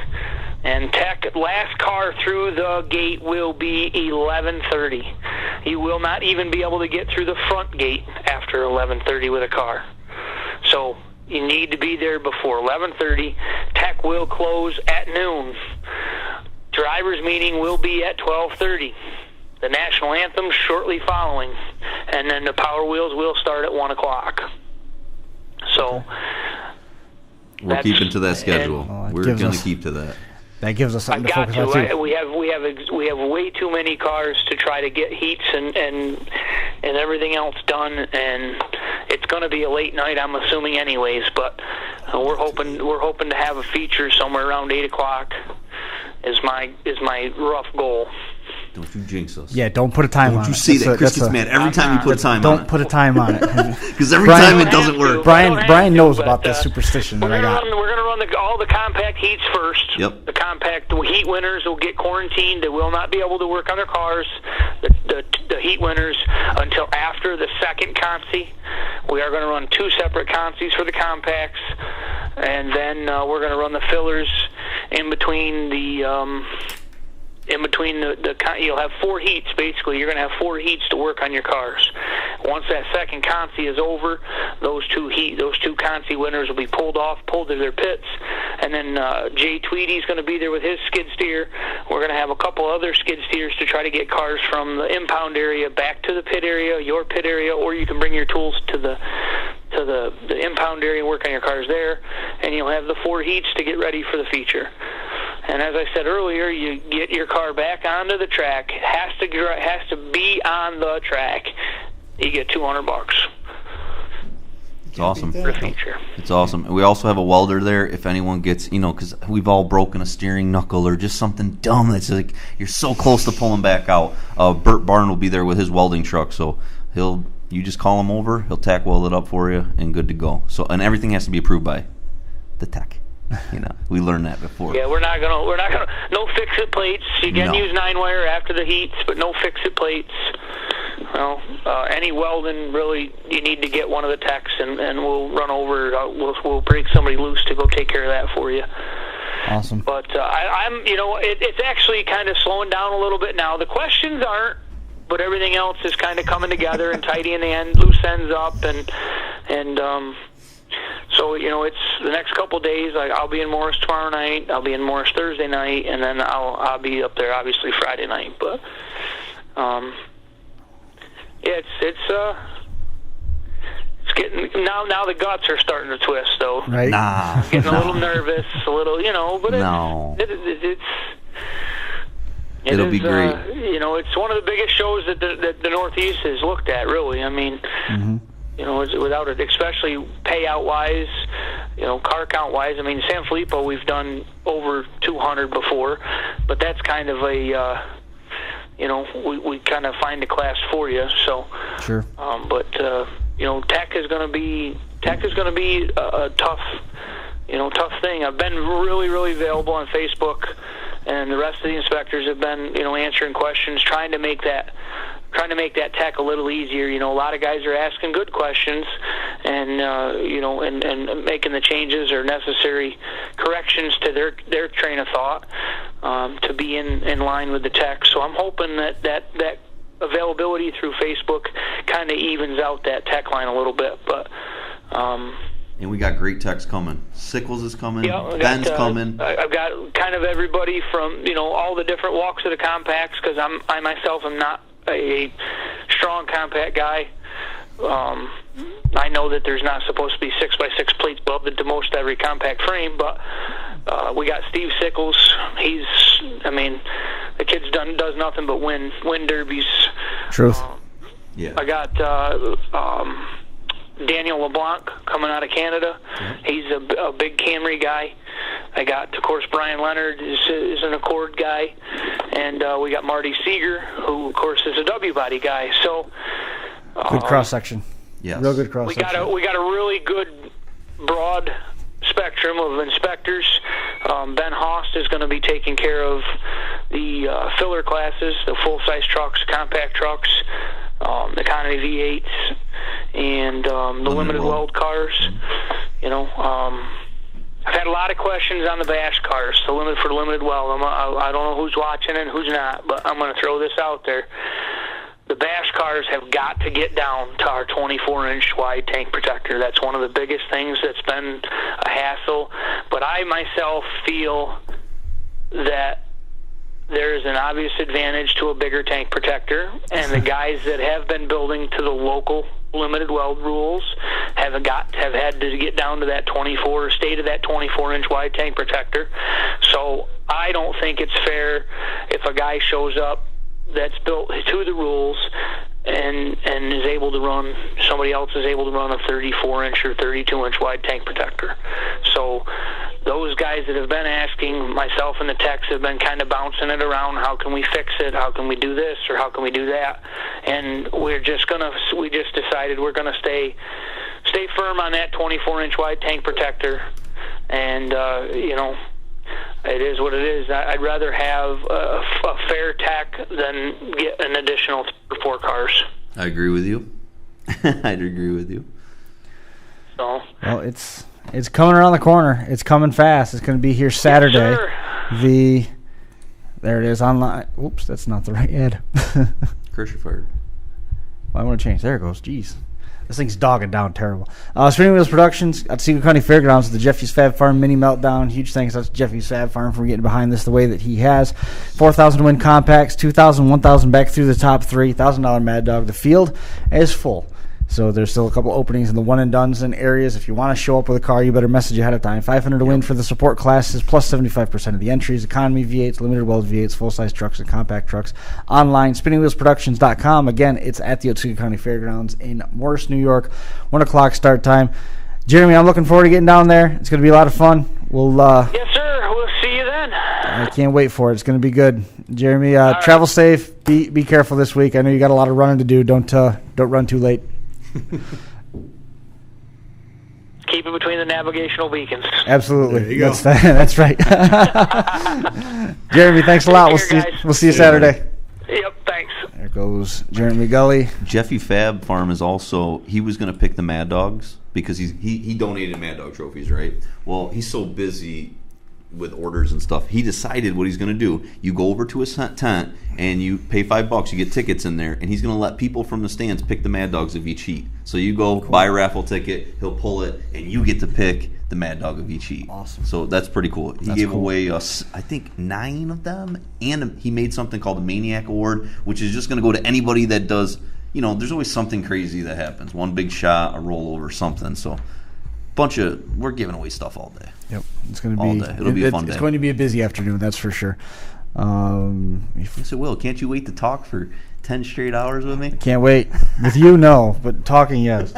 And Tech, last car through the gate will be 11:30. You will not even be able to get through the front gate after 11:30 with a car. So you need to be there before 11:30. Tech will close at noon. Drivers' meeting will be at 12:30. The national anthem shortly following. And then the Power Wheels will start at 1 o'clock. So
we're keeping to that schedule. We're going to keep to that.
That gives us something to focus on too.
We have way too many cars to try to get heats and everything else done, and it's going to be a late night, I'm assuming, anyways. But we're hoping to have a feature somewhere around 8 o'clock. Is my rough goal.
Don't you jinx us.
Yeah, don't put a time on it.
Don't you say that. Chris gets mad every time you put a time on it.
Don't put a time on it.
Because every time it doesn't work.
Brian knows about this superstition that I got.
We're going to run all the compact heats first.
Yep.
The compact heat winners will get quarantined. They will not be able to work on their cars. The heat winners until after the second consi. We are going to run 2 separate consis for the compacts. And then we're going to run the fillers in between you'll have 4 heats, basically. You're going to have 4 heats to work on your cars. Once that second consi is over, those two consi winners will be pulled to their pits, and then Jay Tweedy's going to be there with his skid steer. We're going to have a couple other skid steers to try to get cars from the impound area back to the pit area, your pit area, or you can bring your tools to the impound area and work on your cars there, and you'll have the 4 heats to get ready for the feature. And as I said earlier, you get your car back onto the track. It has to be on the track. You get $200.
It's awesome.
For the feature.
It's awesome. We also have a welder there. If anyone gets, because we've all broken a steering knuckle or just something dumb that's like you're so close to pulling back out. Bert Barn will be there with his welding truck, so you just call him over. He'll tack weld it up for you and good to go. So and everything has to be approved by the tech. We learned that before.
Yeah, we're not gonna no fix-it plates. You can use 9-wire after the heats, but no fix-it plates. Well, any welding, really, you need to get one of the techs, and we'll run over. We'll break somebody loose to go take care of that for you.
Awesome.
But it's actually kind of slowing down a little bit now. The questions aren't, but everything else is kind of coming together and tidying the loose ends up, and so, it's the next couple of days. I'll be in Morris tomorrow night. I'll be in Morris Thursday night, and then I'll be up there obviously Friday night. But it's getting now the guts are starting to twist though.
Right.
Nah.
Getting a little nervous, a little, but
no.
it's
It'll be great.
It's one of the biggest shows that the Northeast has looked at, really. I mean, without it, especially payout-wise, car count-wise. I mean, San Filippo, we've done over 200 before, but that's kind of a, we kind of find a class for you. So,
sure.
But Tech is going to be a tough thing. I've been really, really available on Facebook, and the rest of the inspectors have been, answering questions, trying to make that Tech a little easier. A lot of guys are asking good questions, and and making the changes or necessary corrections to their train of thought to be in line with the Tech. So I'm hoping that availability through Facebook kind of evens out that Tech line a little bit, but.
And we got great techs coming. Sickles is coming.
Yeah,
Ben's coming.
I've got kind of everybody from all the different walks of the compacts, because I myself am not a strong compact guy. I know that there's not supposed to be 6x6 plates welded to most every compact frame, but we got Steve Sickles. The kid's does nothing but win derbies.
Truth.
Yeah.
I got Daniel LeBlanc coming out of Canada. Yeah. He's a big Camry guy. I got, of course, Brian Leonard is an Accord guy, and we got Marty Seeger, who, of course, is a W-body guy. So
good cross section.
Yes.
Real good cross section.
We got a really good broad spectrum of inspectors. Ben Host is going to be taking care of the filler classes, the full-size trucks, compact trucks, economy V8s, and the limited weld cars. I've had a lot of questions on the bash cars, the limited weld. I don't know who's watching and who's not, but I'm going to throw this out there. The bash cars have got to get down to our 24-inch wide tank protector. That's one of the biggest things that's been a hassle. But I myself feel that there is an obvious advantage to a bigger tank protector, and the guys that have been building to the local limited weld rules have had to get down to that 24-inch wide tank protector. So I don't think it's fair if a guy shows up that's built to the rules and is able to run, somebody else is able to run a 34-inch or 32-inch wide tank protector. So those guys that have been asking, myself and the techs have been kind of bouncing it around, how can we fix it, how can we do this, or how can we do that? And we just decided we're going to stay firm on that 24-inch wide tank protector, and it is what it is. I'd rather have a fair tech than get an additional 3 or 4 cars.
I agree with you. I'd agree with you.
So,
well, it's coming around the corner. It's coming fast. It's going to be here Saturday.
Yes,
There it is online. Oops, that's not the right ad.
Cursor fired.
Well, I want to change. There it goes. Jeez. This thing's dogging down terrible. Spinning Wheels Productions at Seagull County Fairgrounds at the Jeffy's Fab Farm Mini Meltdown. Huge thanks to Jeffy's Fab Farm for getting behind this the way that he has. 4,000 to win compacts, 2,000, 1,000 back through the top 3, $1,000 Mad Dog. The field is full. So there's still a couple openings in the one and dones in areas. If you want to show up with a car, you better message ahead of time. 500 to win for the support classes, plus 75% of the entries. Economy V8s, limited weld V8s, full-size trucks, and compact trucks. Online, spinningwheelsproductions.com. Again, it's at the Otsego County Fairgrounds in Morris, New York. 1 o'clock start time. Jeremy, I'm looking forward to getting down there. It's going to be a lot of fun. We'll
yes, sir. We'll see you then.
I can't wait for it. It's going to be good. Jeremy, travel safe. Be careful this week. I know you got a lot of running to do. Don't run too late.
Keep it between the navigational beacons.
Absolutely.
There you go.
That's right. Jeremy, thanks a lot. We'll see you Saturday.
Yep, thanks.
There goes Jeremy Gully.
Jeffy Fab Farm is also, he was going to pick the Mad Dogs because he donated Mad Dog trophies, right? Well, he's so busy with orders and stuff. He decided what he's going to do. You go over to his tent and you pay $5. You get tickets in there, and he's going to let people from the stands pick the Mad Dogs of each heat. So you go buy a raffle ticket, he'll pull it, and you get to pick the Mad Dog of each heat.
Awesome.
So that's pretty cool. He gave away, I think, 9 of them, and he made something called the Maniac Award, which is just going to go to anybody that does, there's always something crazy that happens. One big shot, a rollover, something. So we're giving away stuff all day.
Yep, it's going to be
all day. It'll be a fun day.
It's going to be a busy afternoon, that's for sure.
Yes, it will. Can't you wait to talk for 10 straight hours with me?
Can't wait. With you, no, but talking, yes.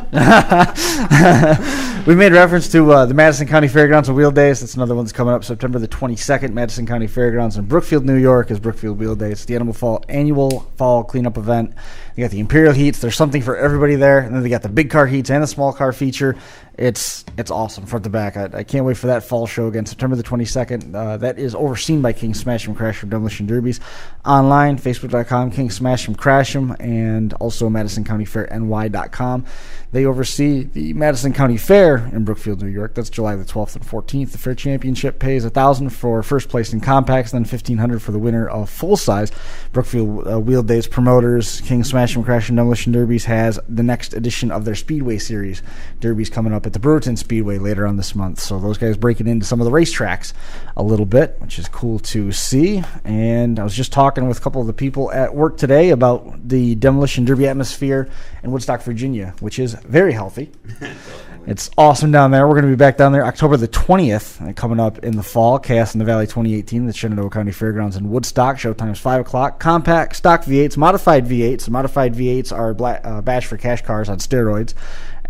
We made reference to the Madison County Fairgrounds and Wheel Days. That's another one that's coming up September the 22nd. Madison County Fairgrounds in Brookfield, New York is Brookfield Wheel Days. It's the annual fall cleanup event. You got the Imperial Heats. There's something for everybody there. And then they got the big car heats and the small car feature. It's awesome front to back. I can't wait for that fall show again, September the 22nd. That is overseen by King Smash 'em Crash 'em Demolition Derbies. Online, facebook.com, King Smash 'em Crash 'em, and also MadisonCountyFairNY.com. They oversee the Madison County Fair in Brookfield, New York. That's July the 12th and 14th. The Fair Championship pays $1,000 for first place in compacts, then $1,500 for the winner of full size. Brookfield Wheel Days promoters, King Smash 'em Crash 'em Demolition Derbies, has the next edition of their Speedway Series derbies coming up at the Brewerton Speedway later on this month. So those guys breaking into some of the racetracks a little bit, which is cool to see. And I was just talking with a couple of the people at work today about the Demolition Derby atmosphere in Woodstock, Virginia, which is very healthy. It's awesome down there. We're going to be back down there October the 20th, coming up in the fall. Chaos in the Valley 2018, the Shenandoah County Fairgrounds in Woodstock. Showtime's 5 o'clock. Compact, stock V8s, modified V8s. The modified V8s are bash for cash cars on steroids.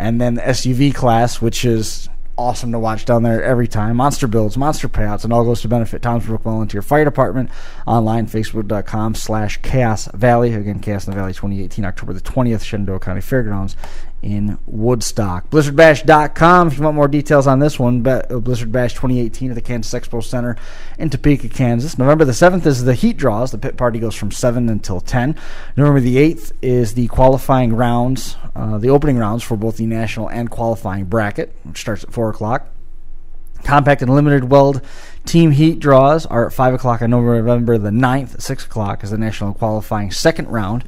And then the SUV class, which is awesome to watch down there every time. Monster builds, monster payouts, and all goes to benefit Tom's Brook Volunteer Fire Department. Online, facebook.com/Chaos Valley. Again, Chaos in the Valley 2018, October the 20th, Shenandoah County Fairgrounds in Woodstock. BlizzardBash.com if you want more details on this one. Blizzard Bash 2018 at the Kansas Expo Center in Topeka, Kansas. November the 7th is the heat draws. The pit party goes from 7 until 10. November the 8th is the qualifying rounds, the opening rounds for both the national and qualifying bracket, which starts at 4 o'clock. Compact and limited weld team heat draws are at 5 o'clock on November the 9th. At 6 o'clock is the national qualifying second round.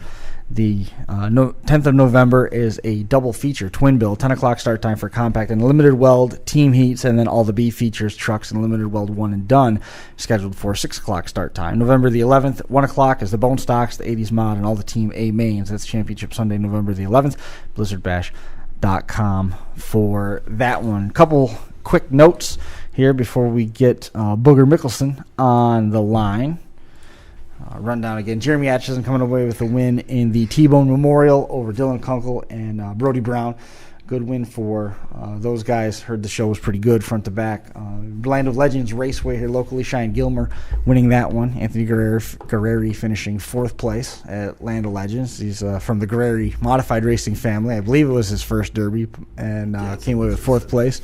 The 10th of November is a double feature, twin bill, 10 o'clock start time for compact and limited weld team heats, and then all the B features, trucks, and limited weld one and done, scheduled for 6 o'clock start time. November the 11th, 1 o'clock is the bone stocks, the 80s mod, and all the Team A mains. That's Championship Sunday, November the 11th. BlizzardBash.com for that one. Couple quick notes here before we get Booger Mickelson on the line. Rundown again. Jeremy Atchison coming away with a win in the T-Bone Memorial over Dylan Kunkel and Brody Brown. Good win for those guys. Heard the show was pretty good front to back. Land of Legends Raceway here locally. Cheyenne Gilmer winning that one. Anthony Guerreri finishing 4th place at Land of Legends. He's from the Guerreri Modified Racing family. I believe it was his first derby and came away with 4th place.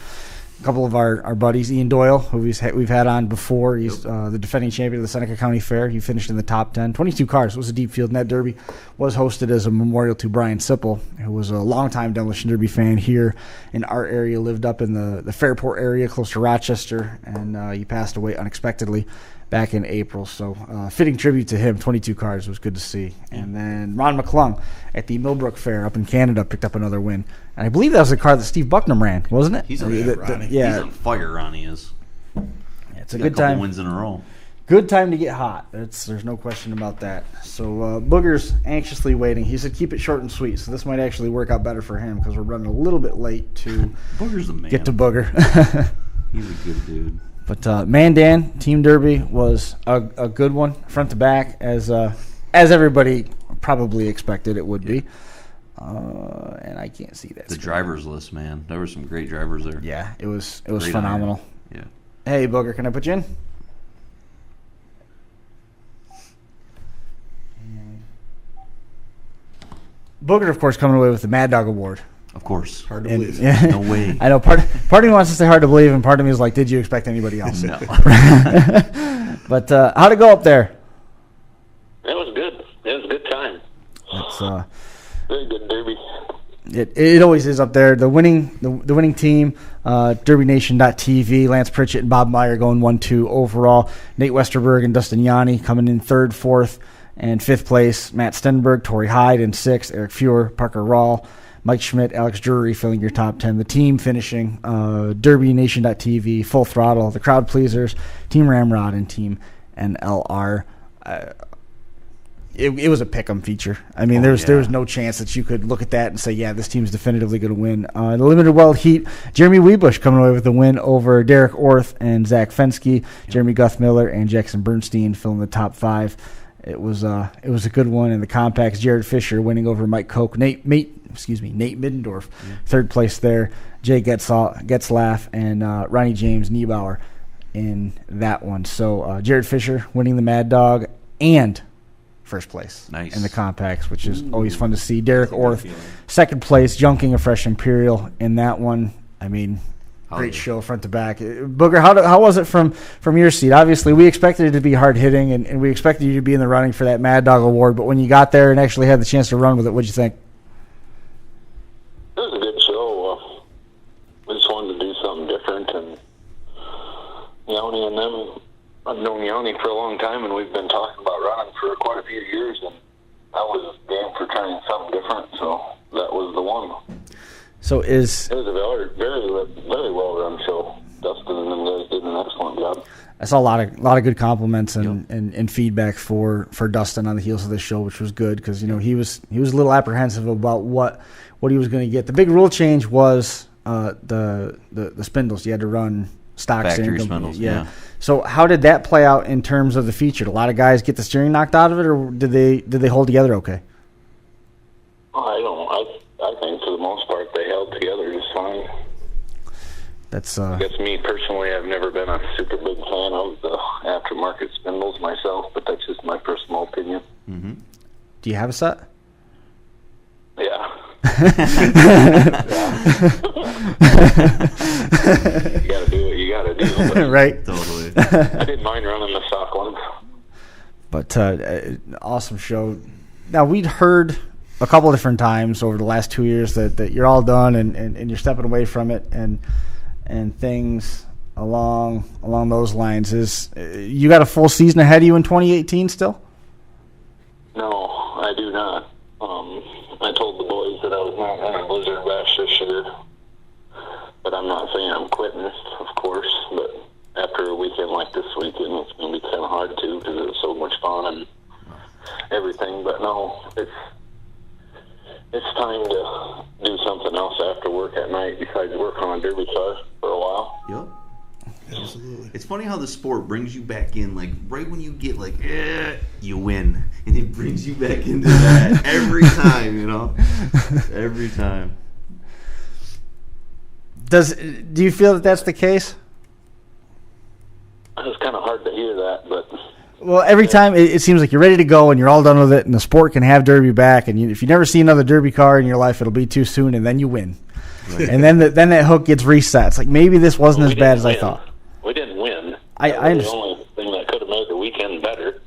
A couple of our buddies, Ian Doyle, who we've had on before. He's the defending champion of the Seneca County Fair. He finished in the top 10. 22 cars. It was a deep field. And that derby was hosted as a memorial to Brian Sipple, who was a longtime Demolition Derby fan here in our area, lived up in the Fairport area close to Rochester, and he passed away unexpectedly back in April. So fitting tribute to him. 22 cars. It was good to see. And then Ron McClung at the Millbrook Fair up in Canada picked up another win. And I believe that was the car that Steve Bucknam ran, wasn't it?
He's on fire, Ronnie is.
Yeah, it's a good time.
Wins in a row.
Good time to get hot. There's no question about that. So Booger's anxiously waiting. He said keep it short and sweet. So this might actually work out better for him because we're running a little bit late to
Booger's the man.
Get to Booger.
He's a good dude.
But Mandan Team Derby was a good one, front to back, as everybody probably expected it would be. And I can't see that.
The drivers list, man. There were some great drivers there.
Yeah, it was phenomenal.
Yeah.
Hey, Booger, can I put you in? Booger, of course, coming away with the Mad Dog Award.
Of course.
Hard to believe.
Yeah,
no way.
I know. Part of me wants to say hard to believe, and part of me is like, did you expect anybody else?
No.
But how'd it go up there?
It was good. It was a good time.
It's
Very good derby.
It always is up there. The winning team, DerbyNation.tv, Lance Pritchett and Bob Meyer going 1-2 overall. Nate Westerberg and Dustin Yanni coming in 3rd, 4th, and 5th place. Matt Stenberg, Torrey Hyde in 6th, Eric Fuhr, Parker Rawl, Mike Schmidt, Alex Drury filling your top 10. The team finishing DerbyNation.tv, Full Throttle, The Crowd Pleasers, Team Ramrod, and Team NLR. it was a pick-em feature. I mean, there was no chance that you could look at that and say, yeah, this team's definitively going to win. The limited weld heat, Jeremy Weebush coming away with the win over Derek Orth and Zach Fensky. Jeremy Guthmiller and Jackson Bernstein filling the top 5. It was a good one. In the compacts, Jared Fisher winning over Mike Koch, Nate Middendorf, third place there. Jay Getzlaff and Ronnie James Niebauer in that one. So Jared Fisher winning the Mad Dog and first place in the compacts, which is always fun to see. Derek Orth, second place, junking a fresh Imperial in that one. I mean, great show front to back. Booger, how was it from your seat? Obviously, we expected it to be hard hitting, and we expected you to be in the running for that Mad Dog award. But when you got there and actually had the chance to run with it, what'd you think?
It was a good show. We just wanted to do something different, and Yoni and them, I've known Yoni for a long time, and we've been talking about running for quite a few years, and I was game for trying something different, so that was the one.
So it was
a very, very well run show. Dustin and them guys did an excellent job.
I saw a lot of good compliments and feedback for Dustin on the heels of this show, which was good because he was a little apprehensive about what he was going to get. The big rule change was the spindles. You had to run stock
factory
steering
spindles.
Yeah. So how did that play out in terms of the feature? Did a lot of guys get the steering knocked out of it, or did they hold together okay?
I think for the most part they held together just fine.
That's
I guess me personally, I've never been a super big fan of the aftermarket spindles myself, but that's just my personal opinion.
Mm-hmm.
Do you have a set?
Yeah. You gotta do what you gotta do.
Right.
Totally.
I didn't mind running the stock ones.
But awesome show. Now, we'd heard a couple different times over the last 2 years that you're all done and you're stepping away from it and things along those lines. Is you got a full season ahead of you in 2018 still?
No, I do not. I told the boys that I was not going to Blizzard Bash this year, but I'm not saying I'm quitting, of course, but after a weekend like this weekend, it's going to be kind of hard to because it was so much fun and everything, but no, it's time to do something else after work at night besides work on a derby car for a while.
Yep.
Absolutely.
It's funny how the sport brings you back in, like, right when you get, like, you win. And it brings you back into that every time, Every time.
Do you feel that that's the case?
It's kind of hard to hear that, but...
Well, every time it seems like you're ready to go and you're all done with it and the sport can have Derby back. And if you never see another Derby car in your life, it'll be too soon, and then you win. Right. And then that hook gets reset. It's like maybe this wasn't as bad as I thought.
We didn't win.
I understand.
The only thing that could have made the weekend better.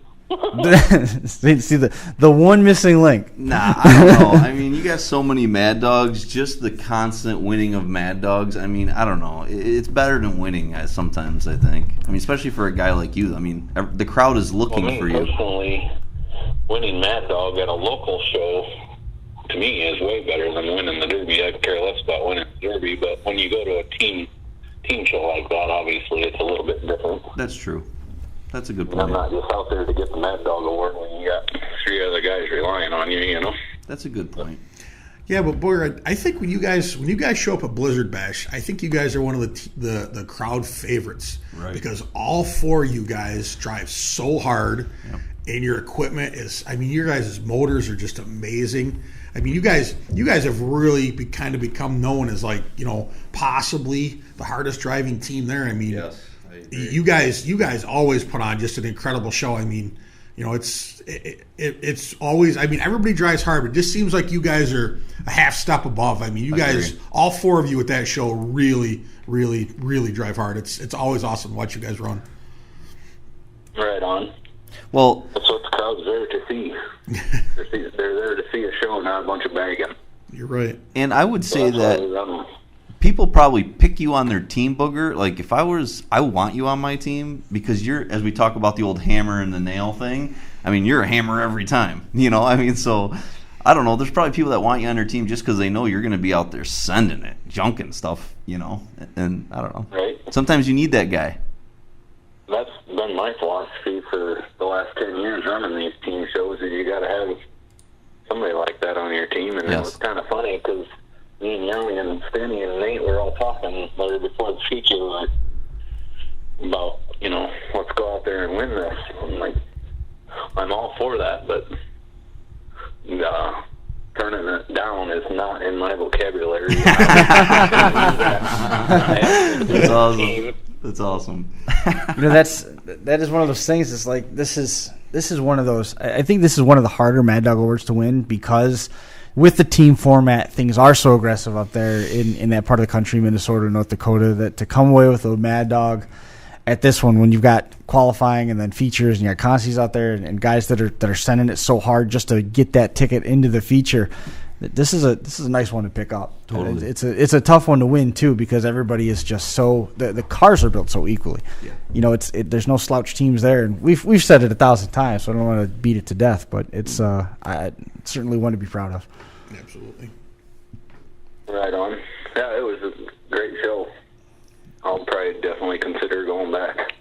See the one missing link.
Nah, I don't know. I mean, you got so many Mad Dogs. Just the constant winning of Mad Dogs. I mean, I don't know. It's better than winning sometimes, I think. I mean, especially for a guy like you. I mean, the crowd is looking for you.
Personally, winning Mad Dog at a local show, to me, is way better than winning the Derby. I could care less about winning the Derby, but when you go to a team show like that, obviously it's a little bit different.
That's true. That's a good
And
point.
I'm not just out there to get the Mad Dog award when you got 3 other guys relying on you,
That's a good point.
Yeah, but boy, I think when you guys show up at Blizzard Bash, I think you guys are one of the crowd favorites,
right?
Because all 4 of you guys drive so hard, and your equipment is. I mean, your guys' motors are just amazing. I mean, you guys have really kind of become known as possibly the hardest driving team there. I mean,
yes, I agree.
you guys always put on just an incredible show. I mean, it's always. I mean, everybody drives hard, but it just seems like you guys are a half step above. I mean, you guys, all 4 of you at that show, really, really, really drive hard. It's always awesome to watch you guys run.
Right on.
Well,
that's what the crowd's there to see. They're there to see a show, not a bunch of bagging.
You're right.
And I would say that people probably pick you on their team, Booger. Like, if I want you on my team because you're, as we talk about the old hammer and the nail thing, I mean, you're a hammer every time. I mean, so I don't know. There's probably people that want you on their team just because they know you're going to be out there sending it, junking stuff, and I don't know.
Right.
Sometimes you need that guy.
That's been my philosophy for the last 10 years running these team shows, is you got to have somebody like that on your team. And it was kind of funny because me and Young and Stinny and Nate were all talking later before the feature, like, about, you know, let's go out there and win this. I'm like, I'm all for that, but turning it down is not in my vocabulary.
That's awesome. That's awesome.
You know, that is one of those things. It's like this is one of those. I think this is one of the harder Mad Dog Awards to win because with the team format, things are so aggressive up there in that part of the country, Minnesota, North Dakota, that to come away with a Mad Dog at this one when you've got qualifying and then features and you got consies out there and guys that are sending it so hard just to get that ticket into the feature. This is a nice one to pick up.
Totally.
It's a tough one to win too because everybody is just so the cars are built so equally.
Yeah.
You know, there's no slouch teams there, and we've said it 1,000 times, so I don't want to beat it to death, but it's certainly one to be proud of.
Absolutely.
Right on. Yeah, it was a great show. I'll probably definitely consider going back.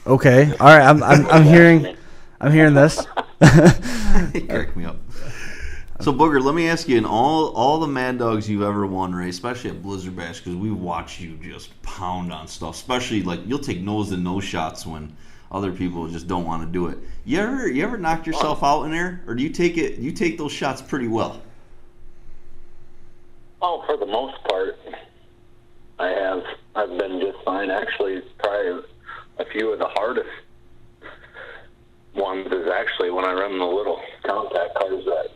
Okay. All right. I'm hearing this.
You crack me up. So, Booger, let me ask you, in all the Mad Dogs you've ever won, right, especially at Blizzard Bash, because we watch you just pound on stuff, especially, like, you'll take nose-to-nose shots when other people just don't want to do it. You ever knocked yourself out in there, or do you take those shots pretty well?
Oh, for the most part, I have. I've been just fine. Actually, probably a few of the hardest ones is actually when I run the little compact cars that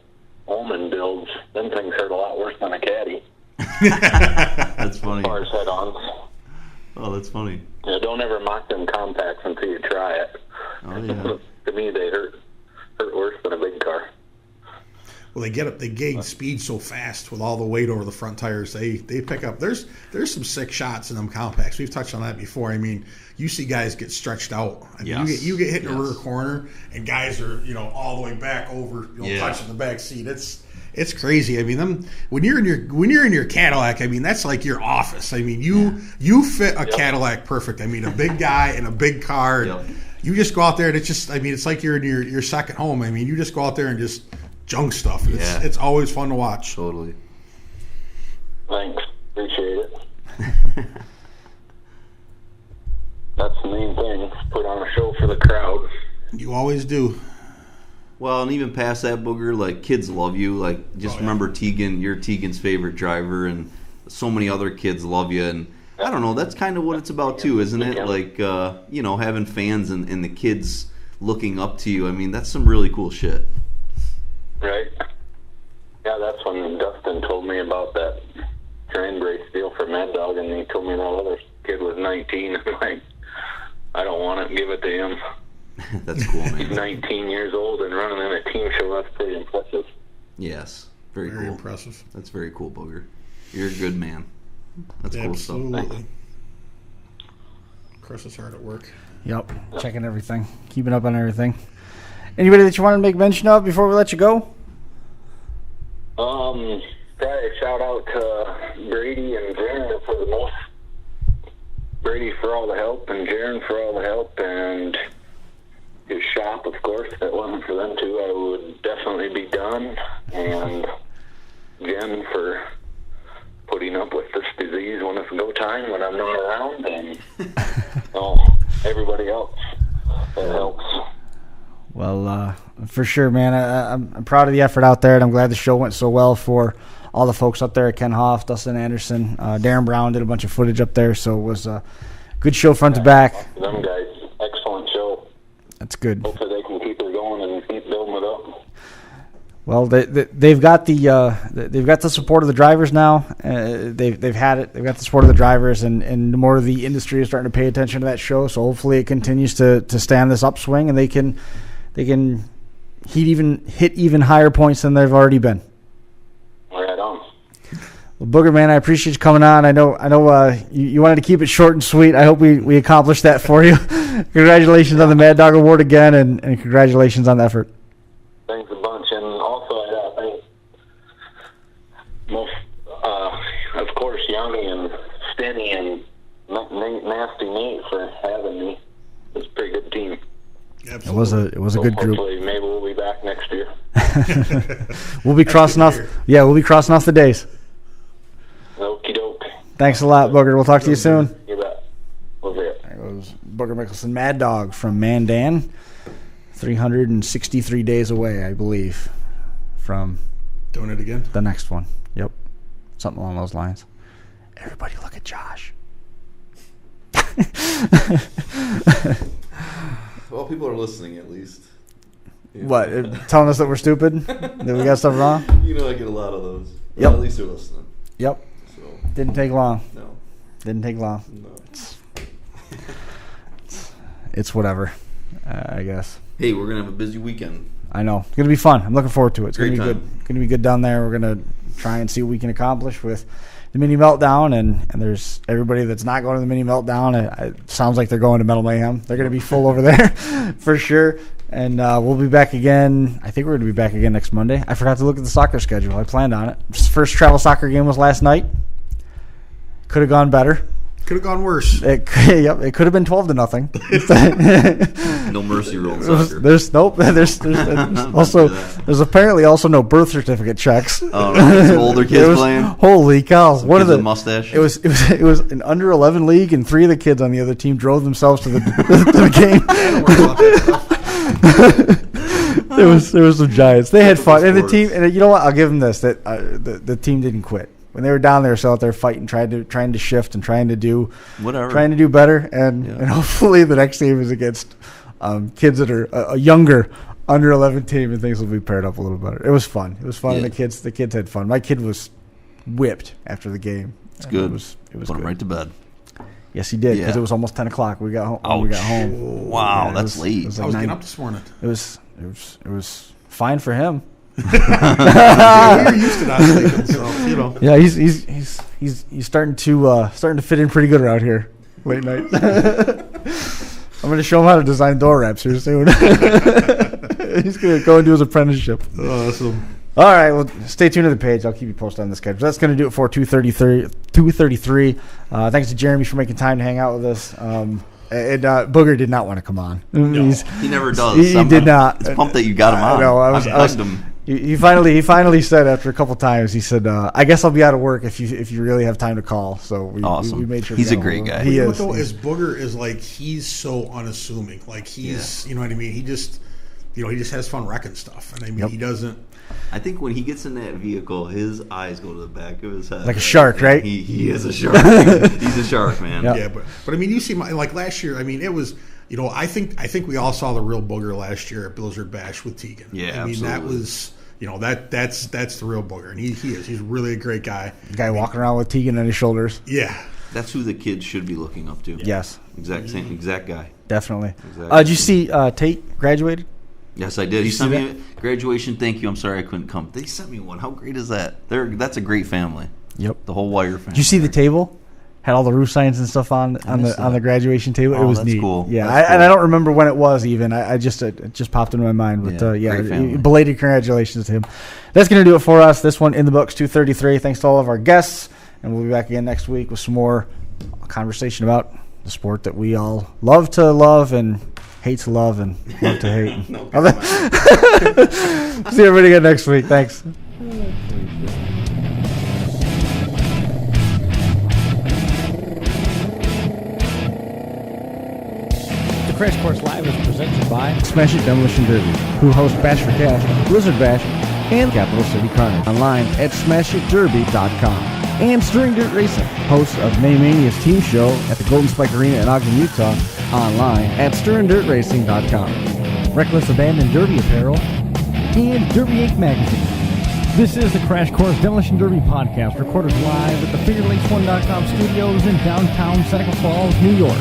Ullman builds. Them things hurt a lot worse than a caddy.
That's funny.
As far as head-ons.
Oh, that's funny.
Yeah, don't ever mock them compacts until you try it.
Oh, yeah.
To me, they hurt worse than a big car.
Well, they gain speed so fast with all the weight over the front tires. They pick up. There's some sick shots in them compacts. We've touched on that before. I mean, you see guys get stretched out. I mean, you get hit in a rear corner, and guys are all the way back over, touching the back seat. It's crazy. I mean, when you're in your Cadillac, I mean, that's like your office. I mean, you fit a Cadillac perfect. I mean, a big guy in a big car.
Yep.
You just go out there and it's like you're in your second home. I mean, you just go out there and just junk stuff. It's always fun to watch.
Totally.
Thanks. Appreciate it. That's the main thing. Put on a show for the crowd.
You always do.
Well, and even past that, Booger, like, kids love you. Like, just remember Tegan, you're Tegan's favorite driver, and so many other kids love you. And I don't know, that's kind of what it's about too, isn't it? Like, having fans and the kids looking up to you. I mean, that's some really cool shit.
Right. Yeah, that's when Dustin told me about that train brace deal for Mad Dog, and he told me that other kid was 19. I'm like, I don't want it. Give it to him.
That's cool, man.
He's 19 years old and running in a team show. That's pretty impressive.
Yes. Very cool.
Impressive.
That's very cool, Booger. You're a good man. That's
Absolutely.
cool stuff.
Chris is hard at work.
Yep. Checking everything. Keeping up on everything. Anybody that you want to make mention of before we let you go?
Probably a shout out to Brady and Jaron for the most. Brady for all the help, and Jaron for all the help, and his shop, of course. If it wasn't for them two, I would definitely be done. And Jen for putting up with this disease when it's go time, when I'm not around, and everybody else that helps.
Well, for sure, man. I'm proud of the effort out there, and I'm glad the show went so well for all the folks up there at Ken Hoff, Dustin Anderson, Darren Brown did a bunch of footage up there, so it was a good show front to back.
Them guys, excellent show.
That's good.
Hopefully they can keep it going and keep building it up.
Well, they've got the support of the drivers now. They've had it. They've got the support of the drivers, and more of the industry is starting to pay attention to that show. So hopefully it continues to stay on this upswing, and they can hit even higher points than they've already been.
Right on.
Well, Booger, man, I appreciate you coming on. I know you wanted to keep it short and sweet. I hope we accomplished that for you. Congratulations on the Mad Dog Award again, and congratulations on the effort.
Thanks a bunch. And also, I think most, of course, Young and Stinny and Nasty Nate for having me. was a pretty good team.
Absolutely. It was a good group.
Hopefully, maybe we'll be back next year.
We'll be crossing off. Yeah, we'll be crossing off the days.
Okie doke.
Thanks a lot, Booger. We'll talk to you soon.
You bet. We'll see it.
There goes Booger Mickelson, Mad Dog from Mandan. 363 days away, I believe, from
Doing it again?
the next one. Yep. Something along those lines. Everybody look at Josh.
Well, people are listening at least. Yeah.
What? Telling us that we're stupid? That we got stuff wrong?
You know I get a lot of those.
Yep.
Well, at least they're listening.
Yep.
So
Didn't take long.
no.
Didn't take long.
No.
It's whatever, I guess.
Hey, we're gonna have a busy weekend.
I know. It's going to be fun. I'm looking forward to it. It's going to be
Great
good.
time.
Going to be good down there. We're going to try and see what we can accomplish with the Mini Meltdown. And there's everybody that's not going to the Mini Meltdown. It sounds like they're going to Metal Mayhem. They're going to be full over there for sure. And we'll be back again. I think we're going to be back again next Monday. I forgot to look at the soccer schedule. I planned on it. First travel soccer game was last night. Could have gone better.
Could have gone worse.
It could have been 12-0.
No mercy rule in soccer.
There's apparently also no birth certificate checks.
Oh, right. Some older kids playing.
Holy cow!
Some
One
kids
of the
with mustache.
It was an under 11 league, and 3 of the kids on the other team drove themselves to the game. There was some giants. They had fun, and the team. And you know what? I'll give them this: that the team didn't quit. When they were down there, so out there fighting, trying to shift and trying to do better, and hopefully the next game is against kids that are a younger under 11 team, and things will be paired up a little better. It was fun. It was fun, and the kids had fun. My kid was whipped after the game.
It's good.
It was
Put
good.
him right to bed.
Yes, he did, because
Yeah.
it was almost 10 o'clock. We got home.
Ouch.
We got home.
Wow,
Yeah,
that's late.
It was
I
like
was
9.
getting up this morning.
It was fine for him.
You're used to not sleeping, so you know.
Yeah, he's starting to fit in pretty good around here late night. I'm going to show him how to design door wraps here soon. He's going to go and do his apprenticeship.
Awesome.
All right, well, stay tuned to the page. I'll keep you posted on the schedule. That's going to do it for 233. Thanks to Jeremy for making time to hang out with us. Booger did not want to come on.
No, he never does.
He did not.
It's pumped that you got him on.
No, I
bugged him.
He finally said after a couple times, he said, "I guess I'll be out of work if you really have time to call." So we made sure.
He's a great guy.
He is.
As Booger is like, he's so unassuming. Like he's, you know what I mean. He just has fun wrecking stuff, and I mean, he doesn't.
I think when he gets in that vehicle, his eyes go to the back of his head.
Like a shark, right?
He is a shark. He's a shark, man.
Yep.
Yeah, but I mean, you see, like last year. I mean, it was. I think we all saw the real Booger last year at Blizzard Bash with Tegan.
Yeah,
I mean,
absolutely.
that was. That's the real Booger, and he is. He's really a great guy.
The guy walking around with Tegan on his shoulders.
Yeah.
That's who the kids should be looking up to.
Yes,
Exact guy.
definitely.
Exactly.
Did you see Tate graduated?
Yes, I did. He
see
sent me a graduation thank you. I'm sorry I couldn't come. They sent me one. How great is that? That's a great family.
Yep.
The whole Wire family.
Did you see the table? Had all the roof signs and stuff on the graduation table.
Oh,
it was
that's
neat.
cool.
Yeah,
That's cool.
And I don't remember when it was even. I just it just popped into my mind. But
great family.
belated congratulations to him. That's going to do it for us. This one in the books, 233. Thanks to all of our guests, and we'll be back again next week with some more conversation about the sport that we all love to love and hate to love and love to hate. See everybody again next week. Thanks. The Crash Course Live is presented by Smash It Demolition Derby, who host Bash for Cash, Blizzard Bash, and Capital City Carnage. Online at smashitderby.com. And Stirring Dirt Racing, hosts of May Mania's team show at the Golden Spike Arena in Ogden, Utah. Online at stirringdirtracing.com. Reckless Abandon Derby Apparel, and Derby Inc. Magazine. This is the Crash Course Demolition Derby podcast, recorded live at the FingerLakes1.com studios in downtown Seneca Falls, New York.